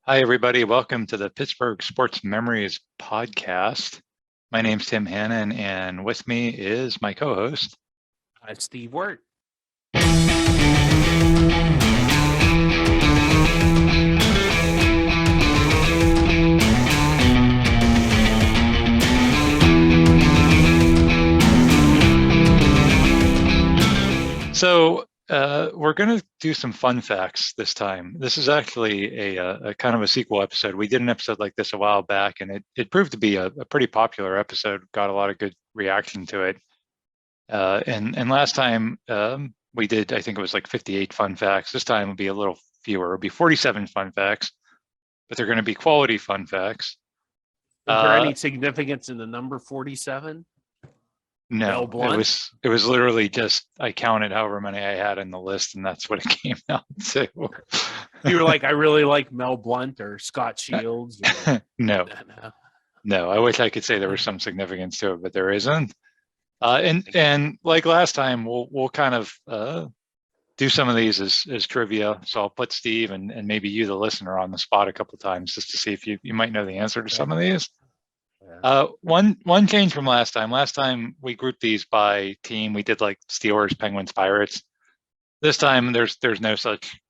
Hi, everybody. Welcome to the Pittsburgh Sports Memories podcast. My name's Tim Hannon, and with me is my co-host. Steve Wirt. So we're going to do some fun facts this time. This is actually a kind of a sequel episode. We did an episode like this a while back, and it proved to be a pretty popular episode. Got a lot of good reaction to it. And last time we did, I think it was like 58 fun facts. This time it'll be a little fewer. It'll be 47 fun facts, but they're going to be quality fun facts. Is there any significance in the number 47? No, it was literally just I counted however many I had in the list, and that's what it came out to. You were like, I really like Mel Blount or Scott Shields. Or... No. I wish I could say there was some significance to it, but there isn't. And like last time, we'll kind of do some of these as trivia. So I'll put Steve and maybe you, the listener, on the spot a couple of times just to see if you might know the answer to some of these. One change from last time. Last time we grouped these by team. We did like Steelers, Penguins, Pirates. This time there's no such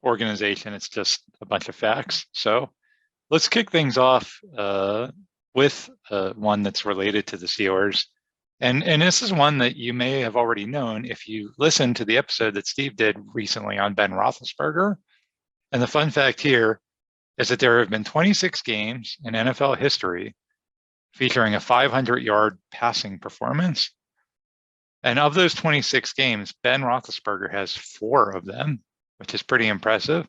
organization. It's just a bunch of facts. So let's kick things off with one that's related to the Steelers. And this is one that you may have already known if you listened to the episode that Steve did recently on Ben Roethlisberger. And the fun fact here is that there have been 26 games in NFL history featuring a 500-yard passing performance. And of those 26 games, Ben Roethlisberger has 4 of them, which is pretty impressive.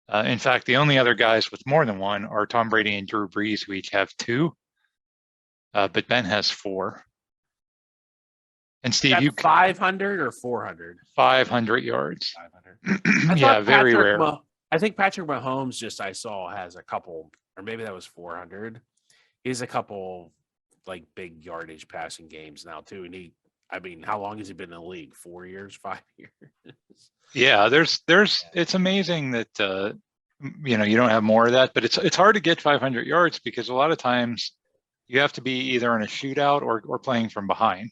In fact, the only other guys with more than one are Tom Brady and Drew Brees, who each have 2. But Ben has 4. And Steve, you 500 or 400? 500 yards. 500. Yeah, very rare. I think Patrick Mahomes I saw has a couple, or maybe that was 400. He has a couple like big yardage passing games now too. And how long has he been in the league? 4 years, 5 years? Yeah, it's amazing that you don't have more of that, but it's hard to get 500 yards because a lot of times you have to be either in a shootout or playing from behind.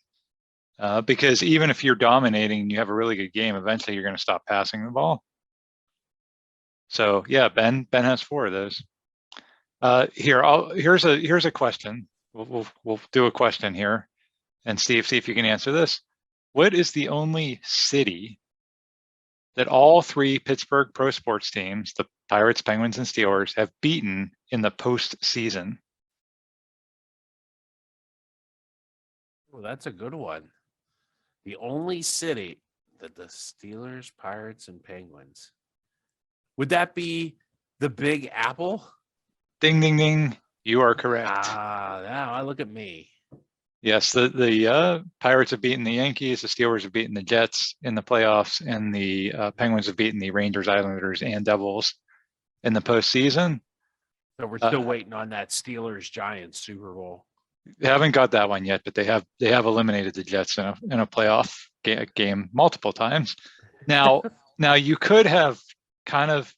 Because even if you're dominating and you have a really good game, eventually you're going to stop passing the ball. So yeah, Ben has 4 of those. Here's a question. We'll do a question here, and Steve, see if you can answer this. What is the only city that all 3 Pittsburgh pro sports teams, the Pirates, Penguins, and Steelers, have beaten in the postseason? Oh, that's a good one. The only city that the Steelers, Pirates, and Penguins. Would that be the Big Apple? Ding, ding, ding. You are correct. Now look at me. Yes, the Pirates have beaten the Yankees, the Steelers have beaten the Jets in the playoffs, and the Penguins have beaten the Rangers, Islanders, and Devils in the postseason. So we're still waiting on that Steelers-Giants Super Bowl. They haven't got that one yet, but they have eliminated the Jets in a playoff game multiple times. Now you could have kind of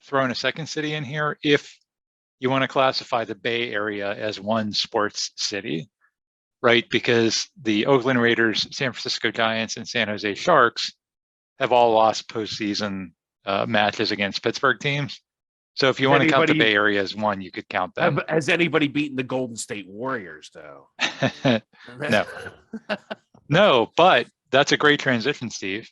thrown a second city in here if you want to classify the Bay Area as one sports city, right? Because the Oakland Raiders, San Francisco Giants, and San Jose Sharks have all lost postseason matches against Pittsburgh teams. So if you want to count the Bay Area as one, you could count them. Has anybody beaten the Golden State Warriors, though? No. No, but that's a great transition, Steve,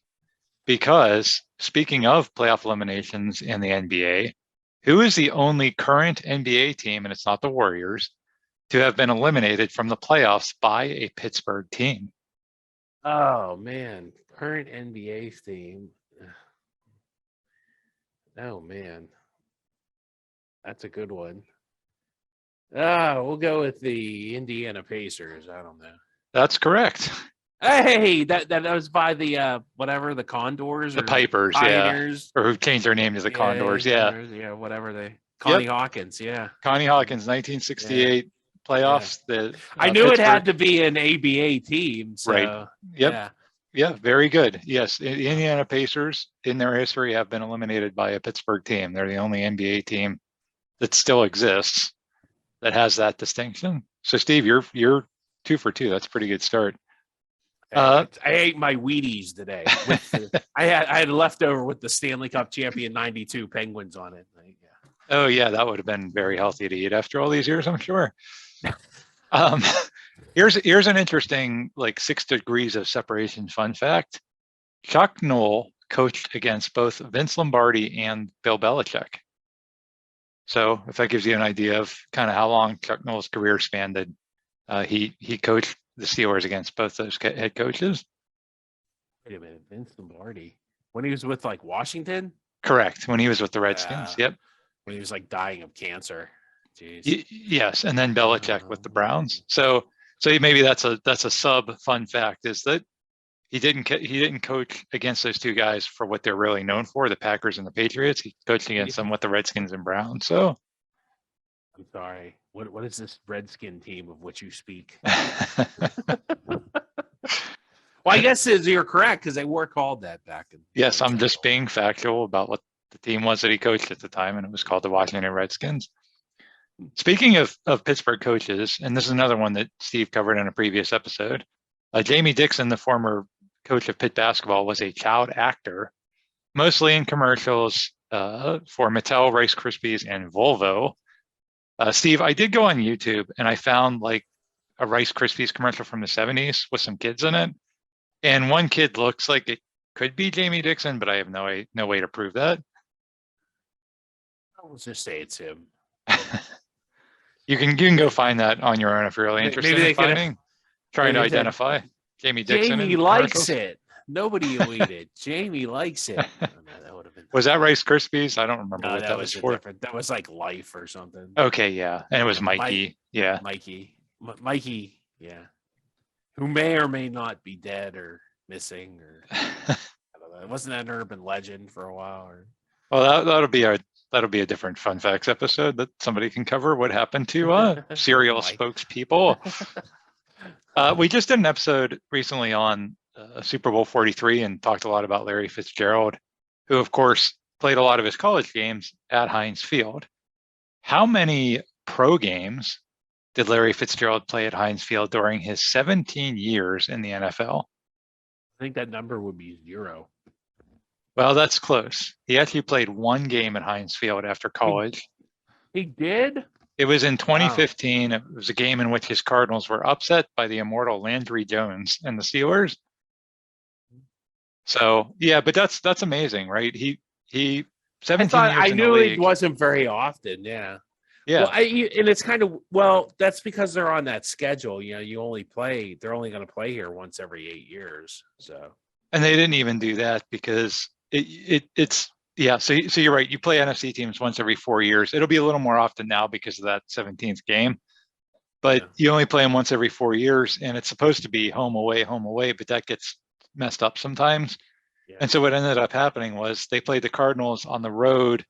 because speaking of playoff eliminations in the NBA, who is the only current NBA team, and it's not the Warriors, to have been eliminated from the playoffs by a Pittsburgh team? Oh, man. Current NBA team. Oh, man. That's a good one. We'll go with the Indiana Pacers. I don't know. That's correct. Hey, that was by the whatever, the Condors, the Pipers, Pioneers. Yeah, or who changed their name to the Condors, yeah, whatever Connie Hawkins, yeah, Connie Hawkins, 1968 playoffs. Yeah. I knew Pittsburgh. It had to be an ABA team, so, right? Yep. Yeah, very good. Yes, the Indiana Pacers in their history have been eliminated by a Pittsburgh team. They're the only NBA team that still exists that has that distinction. So Steve, you're 2 for 2. That's a pretty good start. I ate my Wheaties today. I had leftover with the Stanley Cup champion '92 Penguins on it. Oh yeah, that would have been very healthy to eat after all these years, I'm sure. Um, here's an interesting 6 degrees of separation fun fact. Chuck Noll coached against both Vince Lombardi and Bill Belichick. So if that gives you an idea of kind of how long Chuck Noll's career spanned, he coached the Steelers against both those head coaches. Wait a minute, Vince Lombardi, when he was with Washington? Correct, when he was with the Redskins. Yep. When he was dying of cancer. Jeez. Yes, and then Belichick with the Browns. So maybe that's a sub fun fact, is that he didn't coach against those two guys for what they're really known for, the Packers and the Patriots. He coached against them with the Redskins and Browns. So I'm sorry. What is this Redskin team of which you speak? Well, I guess you're correct because they were called that back in. Yes, I'm just being factual about what the team was that he coached at the time, and it was called the Washington Redskins. Speaking of Pittsburgh coaches, and this is another one that Steve covered in a previous episode, Jamie Dixon, the former coach of Pitt basketball, was a child actor, mostly in commercials for Mattel, Rice Krispies, and Volvo. Steve, I did go on YouTube and I found a Rice Krispies commercial from the 70s with some kids in it. And one kid looks like it could be Jamie Dixon, but I have no way to prove that. I'll just say it's him. You can go find that on your own if you're really interested in trying to identify Jamie Dixon. Jamie likes it. Nobody will eat it. Jamie likes it. Oh, no, that would have been. Was that Rice Krispies? I don't remember what that was for. Different. That was Life or something. Okay, yeah, and it was Mikey. Yeah, Mikey. Yeah, who may or may not be dead or missing, or I don't know. It wasn't an urban legend for a while. Well, that'll be a different fun facts episode that somebody can cover. What happened to serial spokespeople? We just did an episode recently on Super Bowl 43 and talked a lot about Larry Fitzgerald, who of course played a lot of his college games at Heinz Field. How many pro games did Larry Fitzgerald play at Heinz Field during his 17 years in the NFL? I think that number would be 0. Well, that's close. He actually played 1 game at Heinz Field after college. He did? It was in 2015. Wow. It was a game in which his Cardinals were upset by the immortal Landry Jones and the Steelers. So yeah, but that's amazing, right? He 17 years. I knew it wasn't very often. Yeah. Yeah. Well, and it's kind of, that's because they're on that schedule. They're only going to play here once every 8 years. So. And they didn't even do that because it's yeah. So you're right. You play NFC teams once every 4 years. It'll be a little more often now because of that 17th game. But you only play them once every 4 years, and it's supposed to be home away, but that gets messed up sometimes. Yeah. And so what ended up happening was they played the Cardinals on the road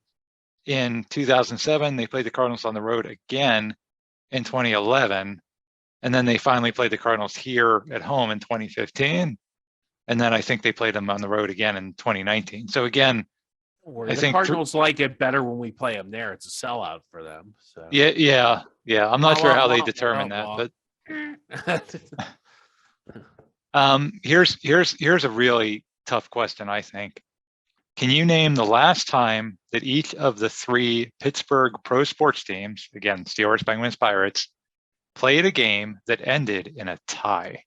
in 2007. They played the Cardinals on the road again in 2011. And then they finally played the Cardinals here at home in 2015. And then I think they played them on the road again in 2019. So again, I think Cardinals like it better when we play them there. It's a sellout for them. So yeah. I'm not sure how they determine that, but here's a really tough question, I think. Can you name the last time that each of the 3 Pittsburgh pro sports teams, again, Steelers, Penguins, Pirates, played a game that ended in a tie?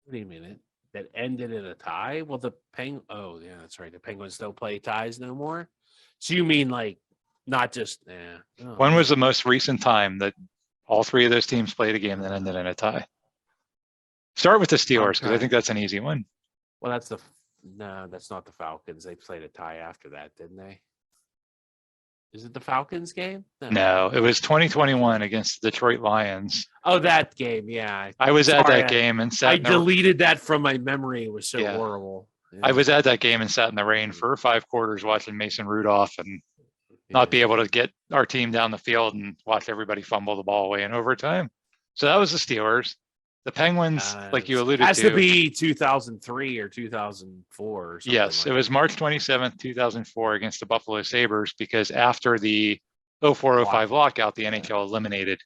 Wait a minute. That ended in a tie? Well, oh yeah, that's right. The Penguins don't play ties no more. So you mean not just? When was the most recent time that all 3 of those teams played a game that ended in a tie? Start with the Steelers because I think that's an easy one. Well, that's not the Falcons. They played a tie after that, didn't they? Is it the Falcons game? No, it was 2021 against the Detroit Lions. Oh, that game, yeah. I was at that game and sat. I deleted that from my memory. It was so horrible. Yeah. I was at that game and sat in the rain for 5 quarters watching Mason Rudolph and not be able to get our team down the field and watch everybody fumble the ball away in overtime. So that was the Steelers. The Penguins, like you alluded has to, to be 2003 or 2004 or something. yes, like it was that. March 27th, 2004 against the Buffalo Sabres, because after the 04-05 lockout, the NHL eliminated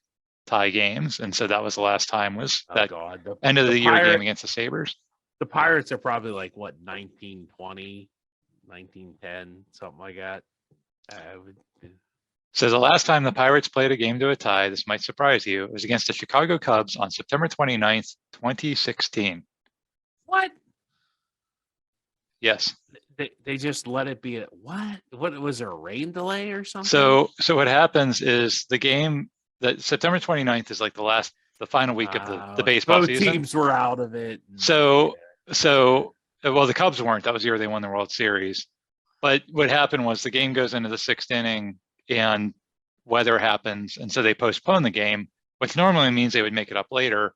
tie games. And so that was the last time, was Oh that God, end of the year Pirate- game against the Sabres. The Pirates are probably like what 1920, 1910, something like that. I would, So the last time the Pirates played a game to a tie, this might surprise you, it was against the Chicago Cubs on September 29th, 2016. what? Yes. They just let it be. What was there, a rain delay or something? So what happens is the game that September 29th is like the final week of the baseball both season. teams were out of it. So well, the Cubs weren't. That was the year they won the World Series. But what happened was the game goes into the sixth inning and weather happens, and so they postpone the game, which normally means they would make it up later.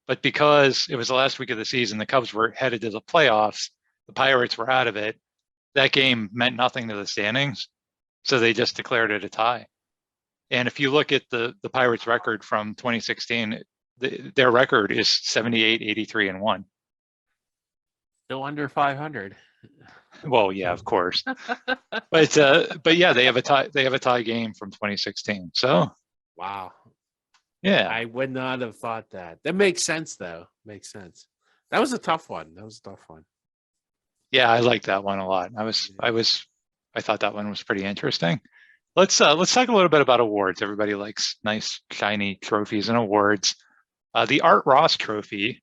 But because it was the last week of the season, the Cubs were headed to the playoffs, the Pirates were out of it. That game meant nothing to the standings, so they just declared it a tie. And if you look at the Pirates record from 2016, their record is 78, 83, and 1. Still under 500. Well, yeah, of course. But yeah, they have a tie game from 2016. So Wow. yeah, I would not have thought that. That makes sense though. Makes sense. That was a tough one. yeah, I like that one a lot. I thought that one was pretty interesting. Let's talk a little bit about awards. Everybody likes nice shiny trophies and awards. The Art Ross Trophy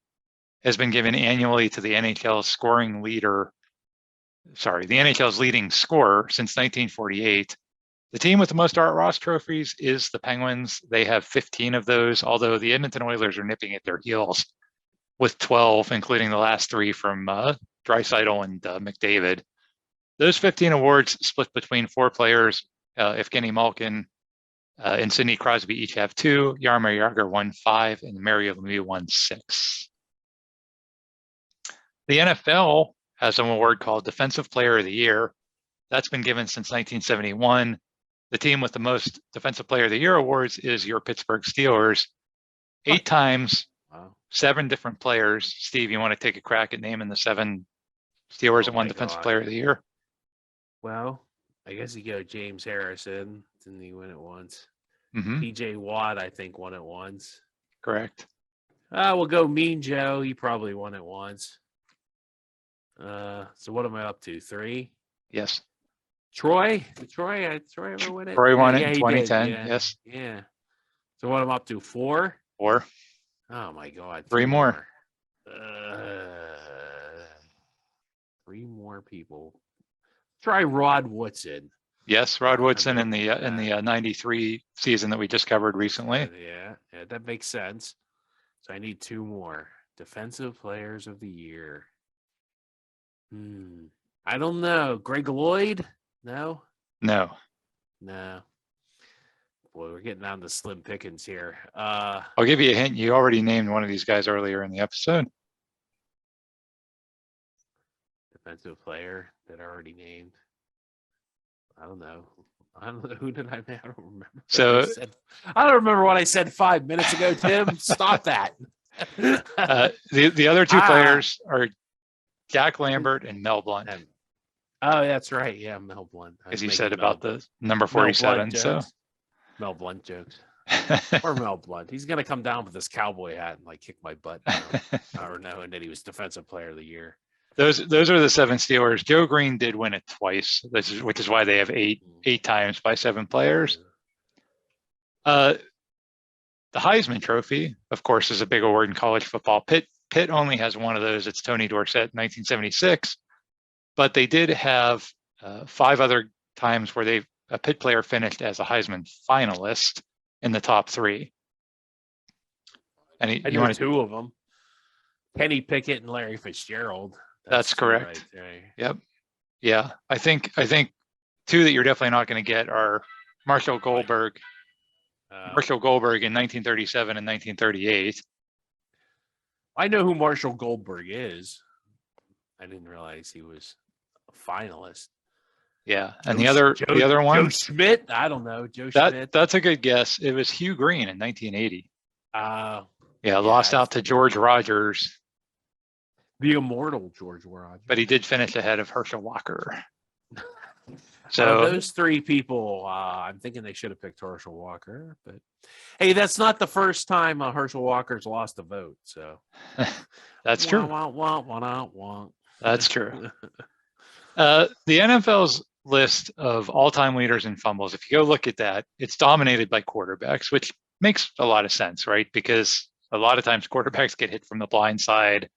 has been given annually to the NHL's the NHL's leading scorer since 1948. The team with the most Art Ross trophies is the Penguins. They have 15 of those, although the Edmonton Oilers are nipping at their heels with 12, including the last 3 from Draisaitl and McDavid. Those 15 awards split between 4 players. Evgeny Malkin and Sidney Crosby each have 2. Jaromir Jagr won 5, and Mario Lemieux won 6. The NFL has an award called Defensive Player of the Year. That's been given since 1971. The team with the most Defensive Player of the Year awards is your Pittsburgh Steelers. 8 times, Wow. 7 different players. Steve, you want to take a crack at naming the 7 Steelers that won Defensive Player of the Year? Well, I guess you go James Harrison. Didn't he win it once? Mm-hmm. PJ Watt, I think, won it once. Correct. We'll go Mean Joe. He probably won it once. So what am I up to? 3? Yes. Troy? Did Troy ever win it? Troy won it in he 2010. did. Yes. Yeah. So what am I up to? 4? 4. Oh my God. 3 more. 3 more people. Try Rod Woodson. Yes, Rod Woodson in the 93 season that we just covered recently. Yeah, that makes sense. So I need 2 more Defensive Players of the Year. I don't know. Greg Lloyd? No. No. Boy, we're getting down to slim pickings here. I'll give you a hint. You already named one of these guys earlier in the episode. Defensive player that I already named. I don't know. Who did I name? I don't remember. So I don't remember what I said 5 minutes ago, Tim. Stop that. the other 2 players are Jack Lambert and Mel Blount. Oh, that's right. Yeah, Mel Blount. As you said about the number 47. So Mel Blount jokes. Or Mel Blount. He's gonna come down with this cowboy hat and like kick my butt. Or no, and then he was Defensive Player of the Year. Those are the 7 Steelers. Joe Green did win it twice, which is why they have 8 times by 7 players. The Heisman Trophy, of course, is a big award in college football. Pitt only has one of those. It's Tony Dorsett, 1976. But they did have 5 other times where a Pitt player finished as a Heisman finalist in the top 3. And I know 2 of them. Kenny Pickett and Larry Fitzgerald. That's correct. Right. Yep. Yeah. I think 2 that you're definitely not going to get are Marshall Goldberg. Marshall Goldberg in 1937 and 1938. I know who Marshall Goldberg is. I didn't realize he was a finalist. Yeah, and the other one, Joe Schmidt. I don't know, Joe Schmidt. That's a good guess. It was Hugh Green in 1980. Yeah, Yeah, lost I out to George Rogers, the immortal George Rogers. but he did finish ahead of Herschel Walker. Out of So those three people, I'm thinking they should have picked Herschel Walker. But hey, that's not the first time Herschel Walker's lost a vote. So that's true. That's true. The NFL's list of all-time leaders in fumbles, if you go look at that, it's dominated by quarterbacks, which makes a lot of sense, right? Because a lot of times quarterbacks get hit from the blind side.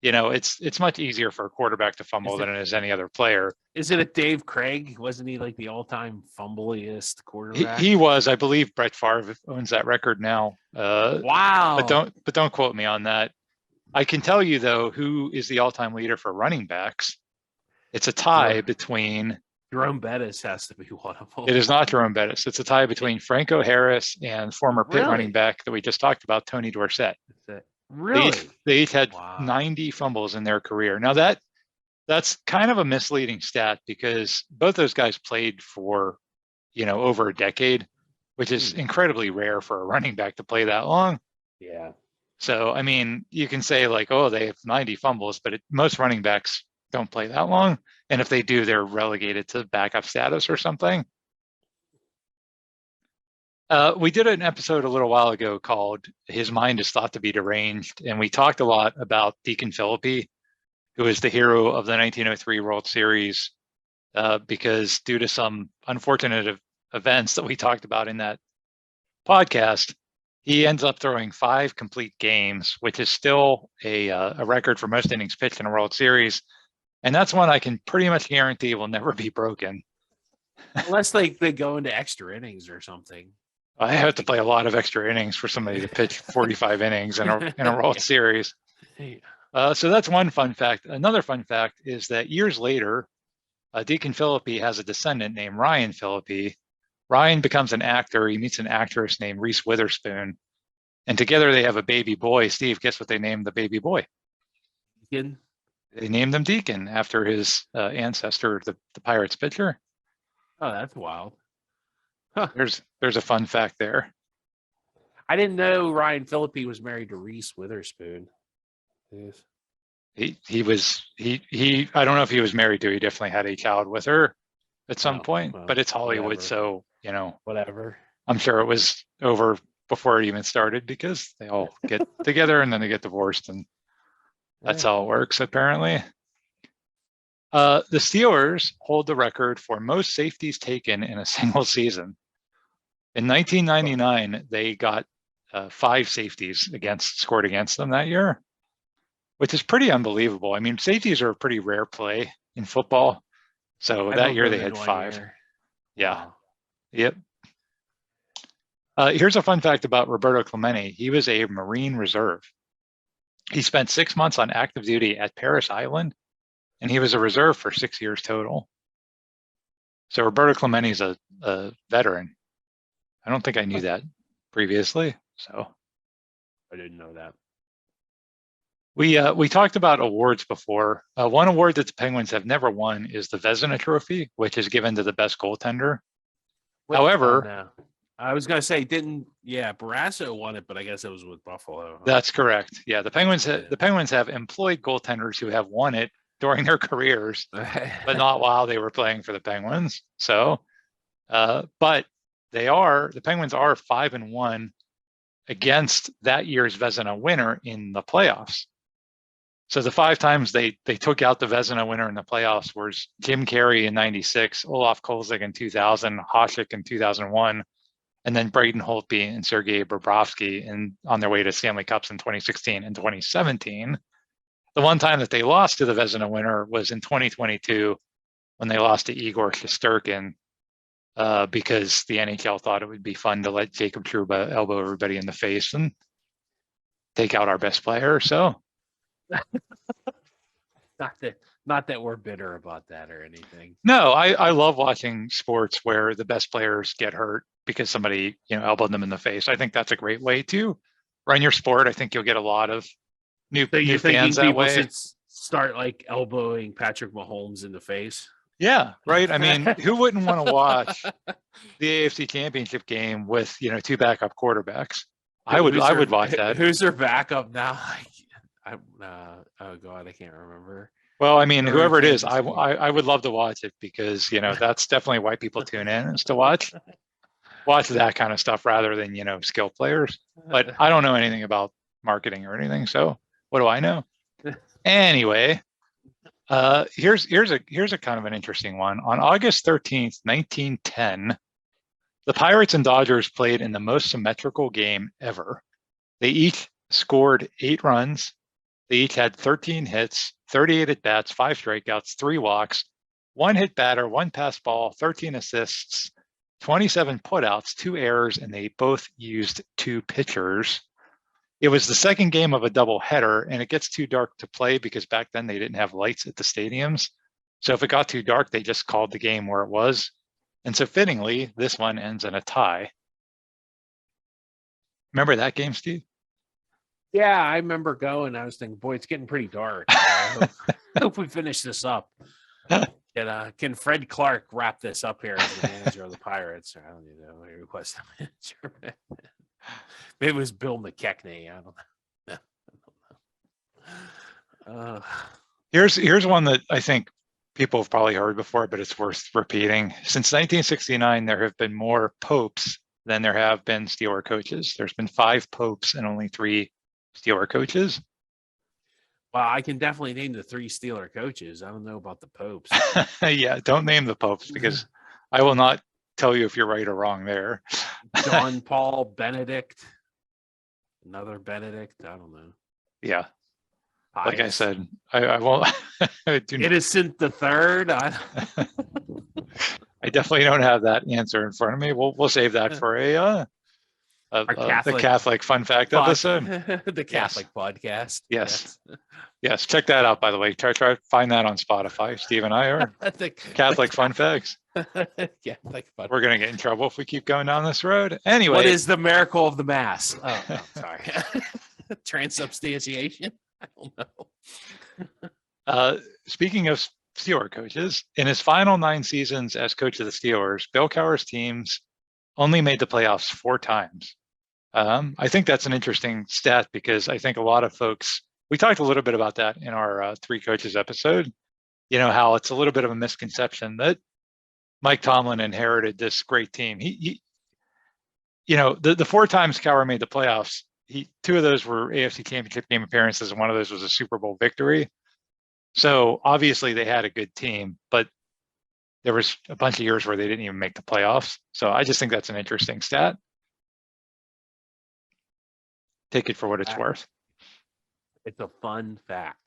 You know, it's much easier for a quarterback to fumble than it is any other player. Is it a Dave Craig? Wasn't he like the all-time fumbleiest quarterback? He was, I believe, Brett Favre owns that record now. Wow! But don't quote me on that. I can tell you though, who is the all-time leader for running backs? It's a tie between. Jerome Bettis has to be one of them. It is not Jerome Bettis. It's a tie between Franco Harris and former Pitt running back that we just talked about, Tony Dorsett. Really? They each had 90 fumbles in their career. Now that's kind of a misleading stat because both those guys played for, over a decade, which is incredibly rare for a running back to play that long. Yeah. So, I mean, you can say like, oh, they have 90 fumbles, but most running backs don't play that long. And if they do, they're relegated to backup status or something. We did an episode a little while ago called His Mind is Thought to be Deranged. And we talked a lot about Deacon Philippi, who is the hero of the 1903 World Series, because due to some unfortunate events that we talked about in that podcast, he ends up throwing 5 complete games, which is still a record for most innings pitched in a World Series. And that's one I can pretty much guarantee will never be broken. Unless they go into extra innings or something. I have to play a lot of extra innings for somebody to pitch 45 innings in a World Series. So that's one fun fact. Another fun fact is that years later, Deacon Philippi has a descendant named Ryan Philippi. Ryan becomes an actor. He meets an actress named Reese Witherspoon. And together they have a baby boy. Steve, guess what they named the baby boy? Deacon? They named him Deacon after his ancestor, the Pirates pitcher. Oh, that's wild. Huh. There's a fun fact there. I didn't know Ryan Philippi was married to Reese Witherspoon. Yes. He was I don't know if he was married to. He definitely had a child with her at some point. Well, but it's Hollywood, whatever. so Whatever. I'm sure it was over before it even started because they all get together and then they get divorced, and that's how it works apparently. The Steelers hold the record for most safeties taken in a single season. In 1999, they got 5 safeties scored against them that year, which is pretty unbelievable. I mean, safeties are a pretty rare play in football. So that year they had 5. Yeah. Wow. Yep. Here's a fun fact about Roberto Clemente. He was a Marine Reserve. He spent 6 months on active duty at Parris Island, and he was a reserve for 6 years total. So Roberto Clemente's a veteran. I don't think I knew that previously. So I didn't know that. We talked about awards before. One award that the Penguins have never won is the Vezina Trophy, which is given to the best goaltender. However, I was going to say, Barrasso won it, but I guess it was with Buffalo. That's correct. Yeah, the Penguins have employed goaltenders who have won it during their careers, but not while they were playing for the Penguins. So, but the Penguins are 5-1 against that year's Vezina winner in the playoffs. So the 5 times they took out the Vezina winner in the playoffs was Jim Carey in '96, Olaf Kolzig in 2000, Hasek in 2001, and then Braden Holtby and Sergei Bobrovsky on their way to Stanley Cups in 2016 and 2017. The one time that they lost to the Vezina winner was in 2022 when they lost to Igor Shesterkin because the NHL thought it would be fun to let Jacob Trouba elbow everybody in the face and take out our best player. So. Not that we're bitter about that or anything. No, I love watching sports where the best players get hurt because somebody elbowed them in the face. I think that's a great way to run your sport. I think you'll get a lot of new fans that way. Should start like elbowing Patrick Mahomes in the face. Yeah, right. I mean, who wouldn't want to watch the AFC Championship game with 2 backup quarterbacks? I would Who's their- watch that. Who's their backup now? Oh God, I can't remember. Well, I mean, They're in whoever it is, Kansas City. I would love to watch it because, you know, that's definitely why people tune in, is to watch that kind of stuff rather than, you know, skill players. But I don't know anything about marketing or anything, so what do I know? Anyway, here's a kind of an interesting one. On August 13th, 1910, the Pirates and Dodgers played in the most symmetrical game ever. They each scored 8 runs. They each had 13 hits, 38 at bats, 5 strikeouts, 3 walks, 1 hit batter, 1 pass ball, 13 assists, 27 putouts, 2 errors, and they both used 2 pitchers. It was the second game of a doubleheader, and it gets too dark to play because back then they didn't have lights at the stadiums. So if it got too dark, they just called the game where it was. And so fittingly, this one ends in a tie. Remember that game, Steve? Yeah, I remember going. I was thinking, boy, it's getting pretty dark. I hope we finish this up. Can Fred Clark wrap this up here as the manager of the Pirates? I don't even know. He requested a manager. Maybe it was Bill McKechnie. I don't know. Here's one that I think people have probably heard before, but it's worth repeating. Since 1969, there have been more popes than there have been Steeler coaches. There's been 5 popes and only 3 Steeler coaches. Well, I can definitely name the 3 Steeler coaches. I don't know about the popes. Yeah, don't name the popes because I will not tell you if you're right or wrong there. John Paul Benedict. Another Benedict. I don't know. Yeah. Pius. Like I said, I won't. Innocent the Third. I definitely don't have that answer in front of me. We'll save that for the Catholic fun fact episode. The Catholic podcast. Yes. Yes. Check that out, by the way. Try find that on Spotify. Steve and I are Catholic fun facts. Catholic fun. We're gonna get in trouble if we keep going down this road. Anyway, what is the miracle of the Mass? Oh, sorry. Transubstantiation. I don't know. Speaking of Steeler coaches, in his final 9 seasons as coach of the Steelers, Bill Cowher's teams only made the playoffs 4 times. I think that's an interesting stat because I think a lot of folks, we talked a little bit about that in our 3 coaches episode, you know, how it's a little bit of a misconception that Mike Tomlin inherited this great team. He you know, the 4 times Cowher made the playoffs, 2 of those were AFC Championship game appearances, and one of those was a Super Bowl victory. So obviously they had a good team, but there was a bunch of years where they didn't even make the playoffs. So I just think that's an interesting stat. Take it for what it's worth. It's a fun fact.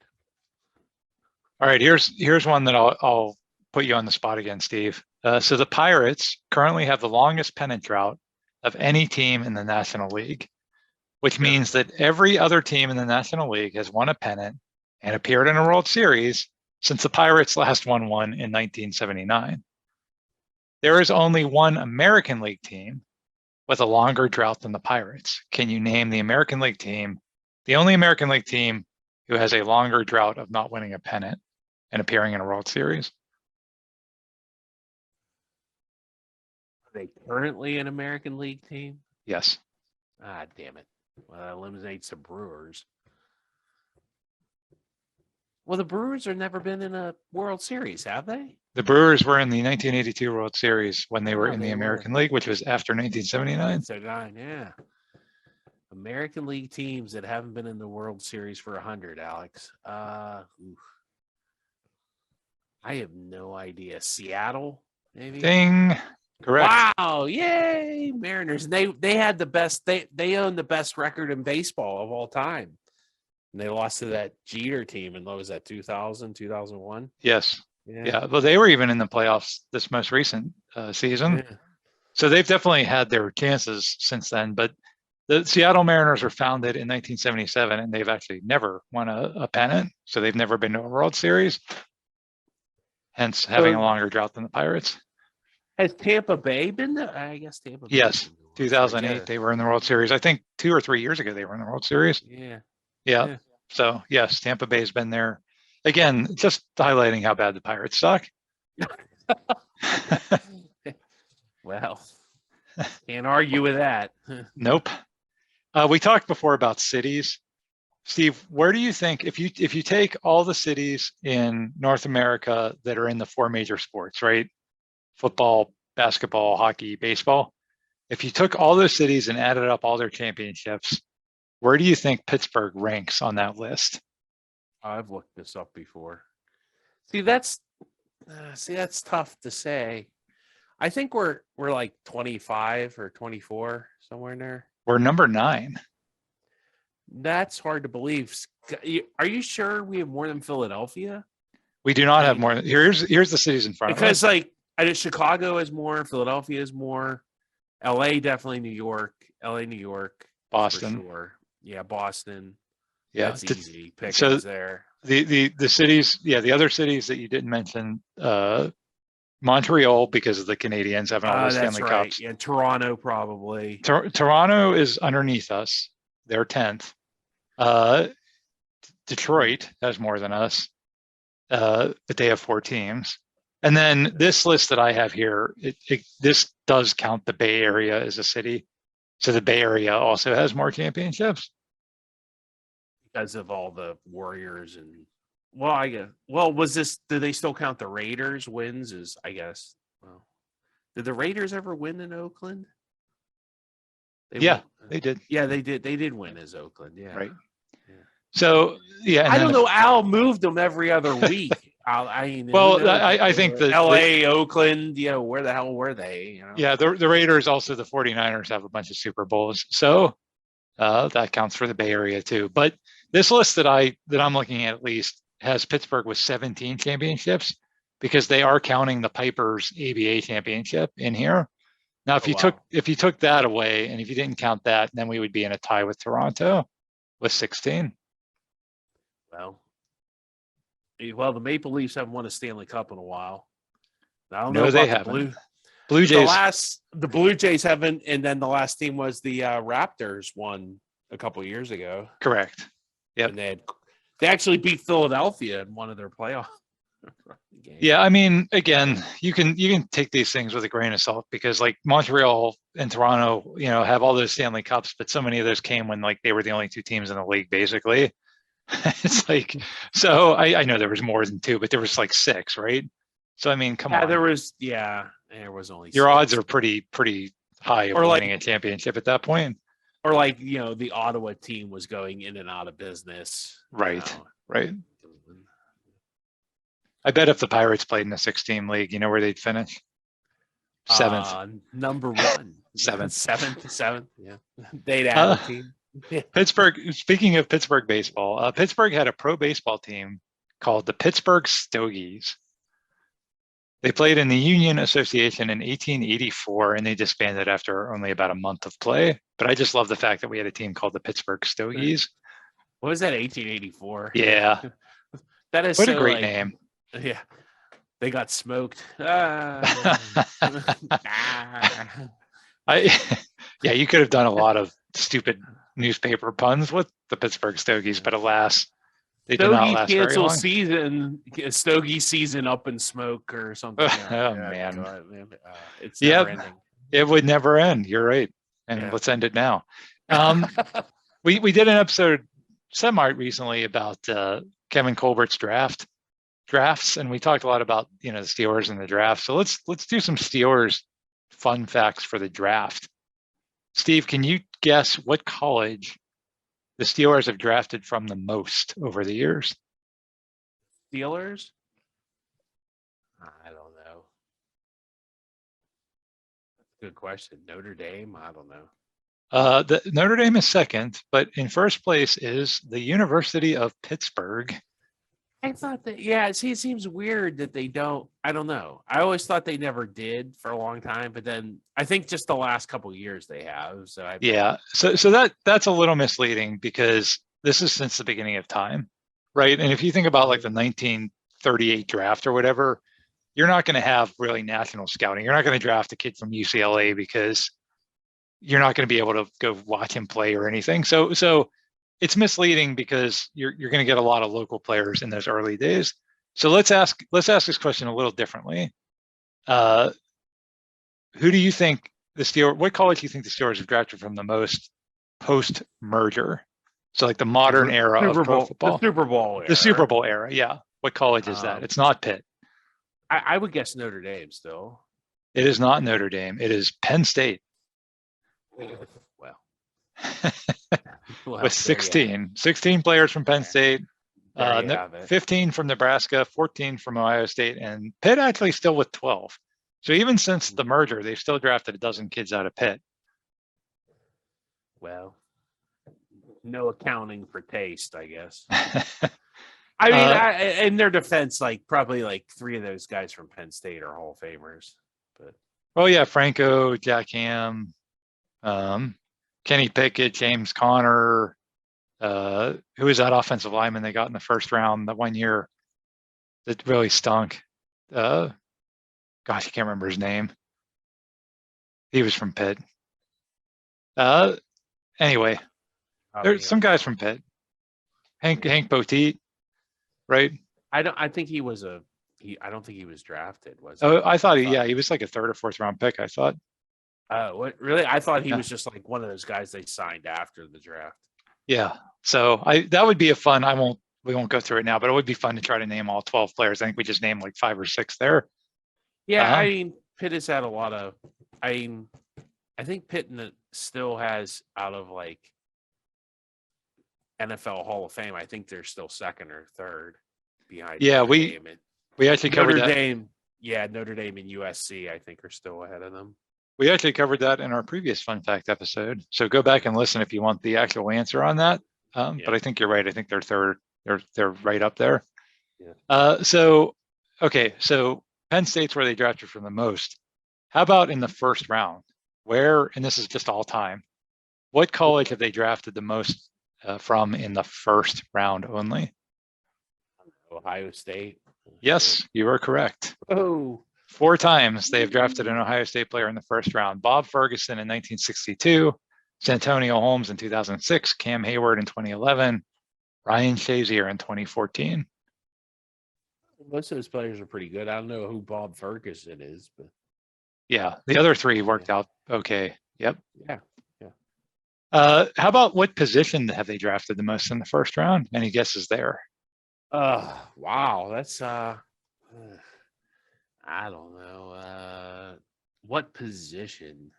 All right, here's one that I'll put you on the spot again, Steve. So the Pirates currently have the longest pennant drought of any team in the National League, which means that every other team in the National League has won a pennant and appeared in a World Series since the Pirates last won one in 1979. There is only one American League team with a longer drought than the Pirates. Can you name the American League team, the only American League team who has a longer drought of not winning a pennant and appearing in a World Series? Are they currently an American League team? Yes. Ah, damn it. Well, that eliminates the Brewers. Well, the Brewers have never been in a World Series, have they? The Brewers were in the 1982 World Series when they were in the American League, which was after 1979. 79, yeah. American League teams that haven't been in the World Series for 100, Alex. I have no idea. Seattle, maybe? Ding. Correct. Wow, yay, Mariners. They had the best, they own the best record in baseball of all time. And they lost to that Jeter team in, what was that, 2000, 2001? Yes. Yeah. Well, they were even in the playoffs this most recent season. Yeah. So they've definitely had their chances since then. But the Seattle Mariners were founded in 1977, and they've actually never won a pennant. So they've never been to a World Series, hence having a longer drought than the Pirates. Has Tampa Bay been there? I guess Tampa Bay. Yes. 2008, they were in the World Series. I think 2 or 3 years ago, they were in the World Series. Yeah. So, yes, Tampa Bay's been there. Again, just highlighting how bad the Pirates suck. Well, can't argue with that. Nope. We talked before about cities. Steve, where do you think if you take all the cities in North America that are in the four major sports, right? Football, basketball, hockey, baseball. If you took all those cities and added up all their championships, where do you think Pittsburgh ranks on that list? I've looked this up before. See, that's tough to say. I think we're like 25 or 24, somewhere in there. We're number 9. That's hard to believe. Are you sure we have more than Philadelphia? We do not I have mean, more. Here's the cities in front of because us. like I know Chicago is more, Philadelphia is more, LA definitely, New York, LA, New York, for Boston. sure. Yeah, Boston. Yeah. That's easy. Pickens So there. the cities, yeah, the other cities that you didn't mention, Montreal, because of the Canadians having all those That's Stanley right. Cups. Yeah, Toronto probably. Toronto is underneath us. They're 10th. Detroit has more than us, but they have 4 teams. And then this list that I have here, this does count the Bay Area as a city. So the Bay Area also has more championships. Because of all the Warriors and I guess. Well, was this? Do they still count the Raiders wins? I guess. Well, did the Raiders ever win in Oakland? Yeah, they did. Yeah, they did. They did win as Oakland. Yeah. Right. Yeah. So yeah, and I don't know. Al moved them every other week. I think that L.A., Oakland. Where the hell were they? Yeah, the Raiders, also the 49ers have a bunch of Super Bowls, so that counts for the Bay Area too. But this list that I'm looking at least has Pittsburgh with 17 championships, because they are counting the Pipers ABA championship in here. Now, if you took that away, and if you didn't count that, then we would be in a tie with Toronto with 16. Well, the Maple Leafs haven't won a Stanley Cup in a while. I don't know No, about they the haven't. Blue Jays. The Blue Jays haven't, and then the last team was the Raptors, won a couple of years ago. Correct. Yep. And they actually beat Philadelphia in one of their playoff games. Yeah, I mean, again, you can take these things with a grain of salt, because like Montreal and Toronto, have all those Stanley Cups, but so many of those came when like they were the only 2 teams in the league, basically. It's like, so I know there was more than 2, but there was like 6, right? So I mean, come on. There was only your 6. odds are pretty high of winning a championship at that point. Or like, the Ottawa team was going in and out of business. Right. I bet if the Pirates played in a 6-team league, you know where they'd finish? 7th. Number 1. 7th. Yeah. They'd add a team. Pittsburgh, speaking of Pittsburgh baseball, Pittsburgh had a pro baseball team called the Pittsburgh Stogies. They played in the Union Association in 1884, and they disbanded after only about a month of play. But I just love the fact that we had a team called the Pittsburgh Stogies. What was that, 1884? Yeah. That is what a great name. Yeah. They got smoked. You could have done a lot of stupid neurospapers puns with the Pittsburgh Stogies, but alas, they did not last very long. Stogie season up in smoke or something. Oh man. God, man. It's never ending. It would never end. You're right. And let's end it now. We did an episode semi recently about Kevin Colbert's drafts, and we talked a lot about the Steelers and the draft. So let's do some Steelers fun facts for the draft. Steve, can you guess what college the Steelers have drafted from the most over the years? Steelers? I don't know. Good question. Notre Dame? I don't know. The Notre Dame is second, but in first place is the University of Pittsburgh. I thought that, it seems weird that they don't. I don't know. I always thought they never did for a long time, but then I think just the last couple of years they have. So that's a little misleading, because this is since the beginning of time, right? And if you think about like the 1938 draft or whatever, you're not going to have really national scouting. You're not going to draft a kid from UCLA because you're not going to be able to go watch him play or anything. So it's misleading, because you're going to get a lot of local players in those early days. So let's ask this question a little differently. Who do you think what college do you think the Steelers have drafted from the most post-merger. So like the modern era of Super pro Bowl, football. the Super Bowl, The Super era. Bowl era, yeah. What college is that? Um, It's not Pitt. I would guess Notre Dame still. It is not Notre Dame. It is Penn State Well, with there you 16 players from Penn Yeah. State, There you have it. 15 from Nebraska, 14 from Ohio State, and Pitt actually still with 12. So even since the merger, they've still drafted a dozen kids out of Pitt. Well, no accounting for taste, I guess. I mean, in their defense, like probably like 3 of those guys from Penn State are Hall of Famers. But well, yeah, Franco, Jack Ham, Kenny Pickett, James Conner. Who was that offensive lineman they got in the first round that 1 year that really stunk? Gosh, I can't remember his name. He was from Pitt. Anyway, there's some guys from Pitt. Hank Poteet, right? I don't think he was drafted, was he? Oh, I thought he was like a 3rd or 4th round pick, I thought. What really? I thought he Yeah. was just like one of those guys they signed after the draft. Yeah. So that would be we won't go through it now, but it would be fun to try to name all 12 players. I think we just named like 5 or 6 there. Yeah, I mean, Pitt has had a lot of. I think Pitt still has out of like NFL Hall of Fame. I think they're still 2nd or 3rd behind. Yeah, Notre Dame we actually covered Notre that. Dame. Yeah, Notre Dame and USC, I think, are still ahead of them. We actually covered that in our previous fun fact episode. So go back and listen if you want the actual answer on that. But I think you're right. I think they're 3rd. They're right up there. Yeah. So Penn State's where they drafted from the most. How about in the first round? Where, and this is just all time, what college have they drafted the most from in the first round only? Ohio State. Yes, you are correct. Oh. 4 times they have drafted an Ohio State player in the first round. Bob Ferguson in 1962, Santonio Holmes in 2006, Cam Hayward in 2011, Ryan Shazier in 2014. Most of those players are pretty good. I don't know who Bob Ferguson is, but yeah, the other 3 worked out okay. Yep. Yeah. How about what position have they drafted the most in the first round? Any guesses there? Wow, that's I don't know. What position?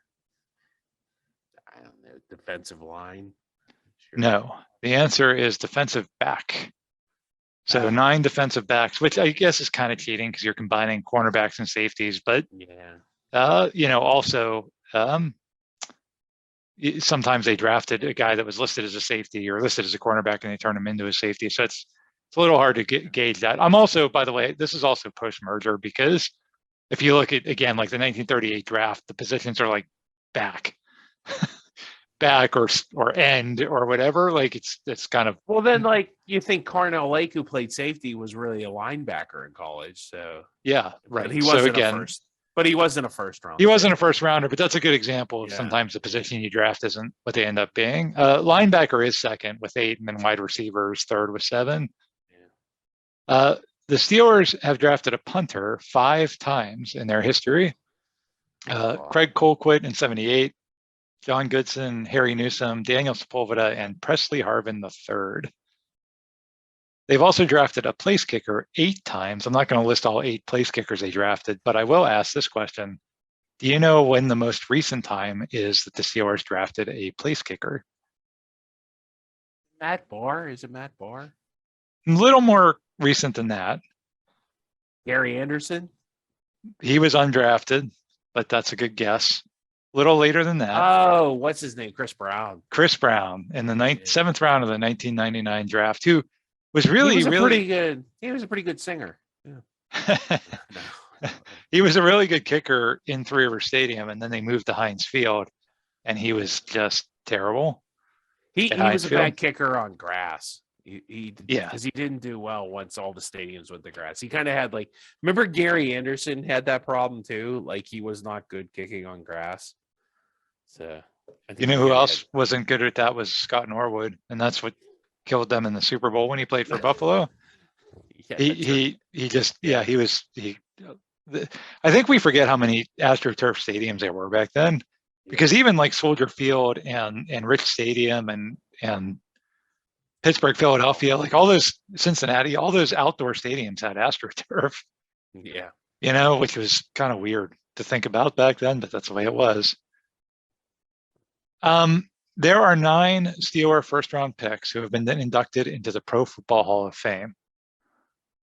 I don't know. Defensive line? Sure. No, the answer is defensive back. So 9 defensive backs, which I guess is kind of cheating because you're combining cornerbacks and safeties. But also sometimes they drafted a guy that was listed as a safety or listed as a cornerback and they turn him into a safety. So it's a little hard to gauge that. I'm also, by the way, this is also post-merger because if you look at, again, like the 1938 draft, the positions are like back or end or whatever. Like it's kind of. Well, then like you think Carnell Lake, who played safety, was really a linebacker in college. So yeah, right. But he wasn't a first. But he wasn't a first round. He wasn't a first rounder, but that's a good example of sometimes the position you draft isn't what they end up being. Linebacker is 2nd with 8, and then wide receivers 3rd with 7. The Steelers have drafted a punter 5 times in their history. Craig Colquitt in 78, John Goodson, Harry Newsome, Daniel Sepulveda, and Presley Harvin III. They've also drafted a place kicker 8 times. I'm not going to list all 8 place kickers they drafted, but I will ask this question. Do you know when the most recent time is that the Steelers drafted a place kicker? Matt Barr? Is it Matt Barr? A little more recent than that. Gary Anderson? He was undrafted, but that's a good guess. A little later than that. Oh, what's his name? Chris Brown. Chris Brown in the 7th round of the 1999 draft, who was really pretty good. He was a pretty good singer. Yeah. He was a really good kicker in Three River Stadium, and then they moved to Heinz Field, and he was just terrible. He was a bad kicker on grass. Because he didn't do well once all the stadiums went to grass. He kind of had remember Gary Anderson had that problem too. Like he was not good kicking on grass. So you know who else wasn't good at that was Scott Norwood, and that's what killed them in the Super Bowl when he played for Buffalo. I think we forget how many AstroTurf stadiums there were back then. because even like Soldier Field and Rich Stadium and Pittsburgh, Philadelphia, like all those Cincinnati, all those outdoor stadiums had AstroTurf, Yeah. which was kind of weird to think about back then, but that's the way it was. There are 9 Steeler first-round picks who have been inducted into the Pro Football Hall of Fame.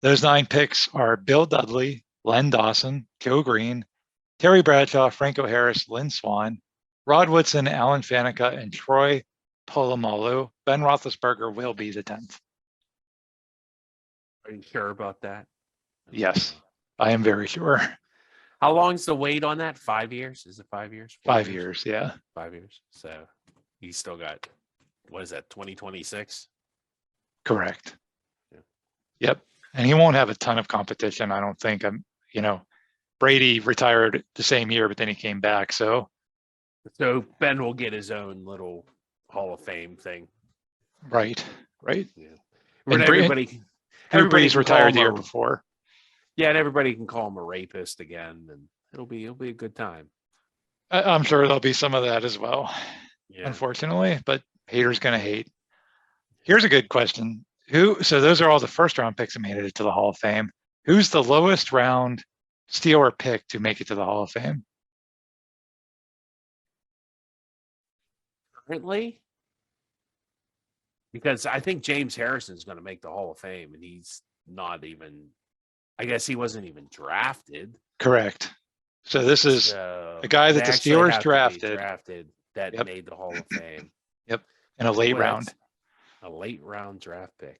Those 9 picks are Bill Dudley, Len Dawson, Joe Green, Terry Bradshaw, Franco Harris, Lynn Swan, Rod Woodson, Alan Faneca, and Troy Polamalu. Ben Roethlisberger will be the 10th. Are you sure about that? Yes, I am very sure. How long's the wait on that? 5 years? Is it 5 years? 5 years, yeah. 5 years. So he's still got, what is that, 2026? Correct. Yeah. Yep. And he won't have a ton of competition, I don't think. Brady retired the same year, but then he came back. So Ben will get his own little Hall of Fame thing. right. Yeah. And everybody Drew Brees can retired call the year him before. Yeah, and everybody can call him a rapist again, and it'll be a good time. I'm sure there'll be some of that as well, Yeah. unfortunately, but haters gonna hate. Here's a good question. So those are all the first round picks that made it to the Hall of Fame. Who's the lowest round Steeler pick to make it to the Hall of Fame? Currently? Because I think James Harrison is going to make the Hall of Fame, and he's not even, I guess he wasn't even drafted. Correct. So this is a guy that the Steelers drafted that made the Hall of Fame. Yep. In a late round. A late round draft pick.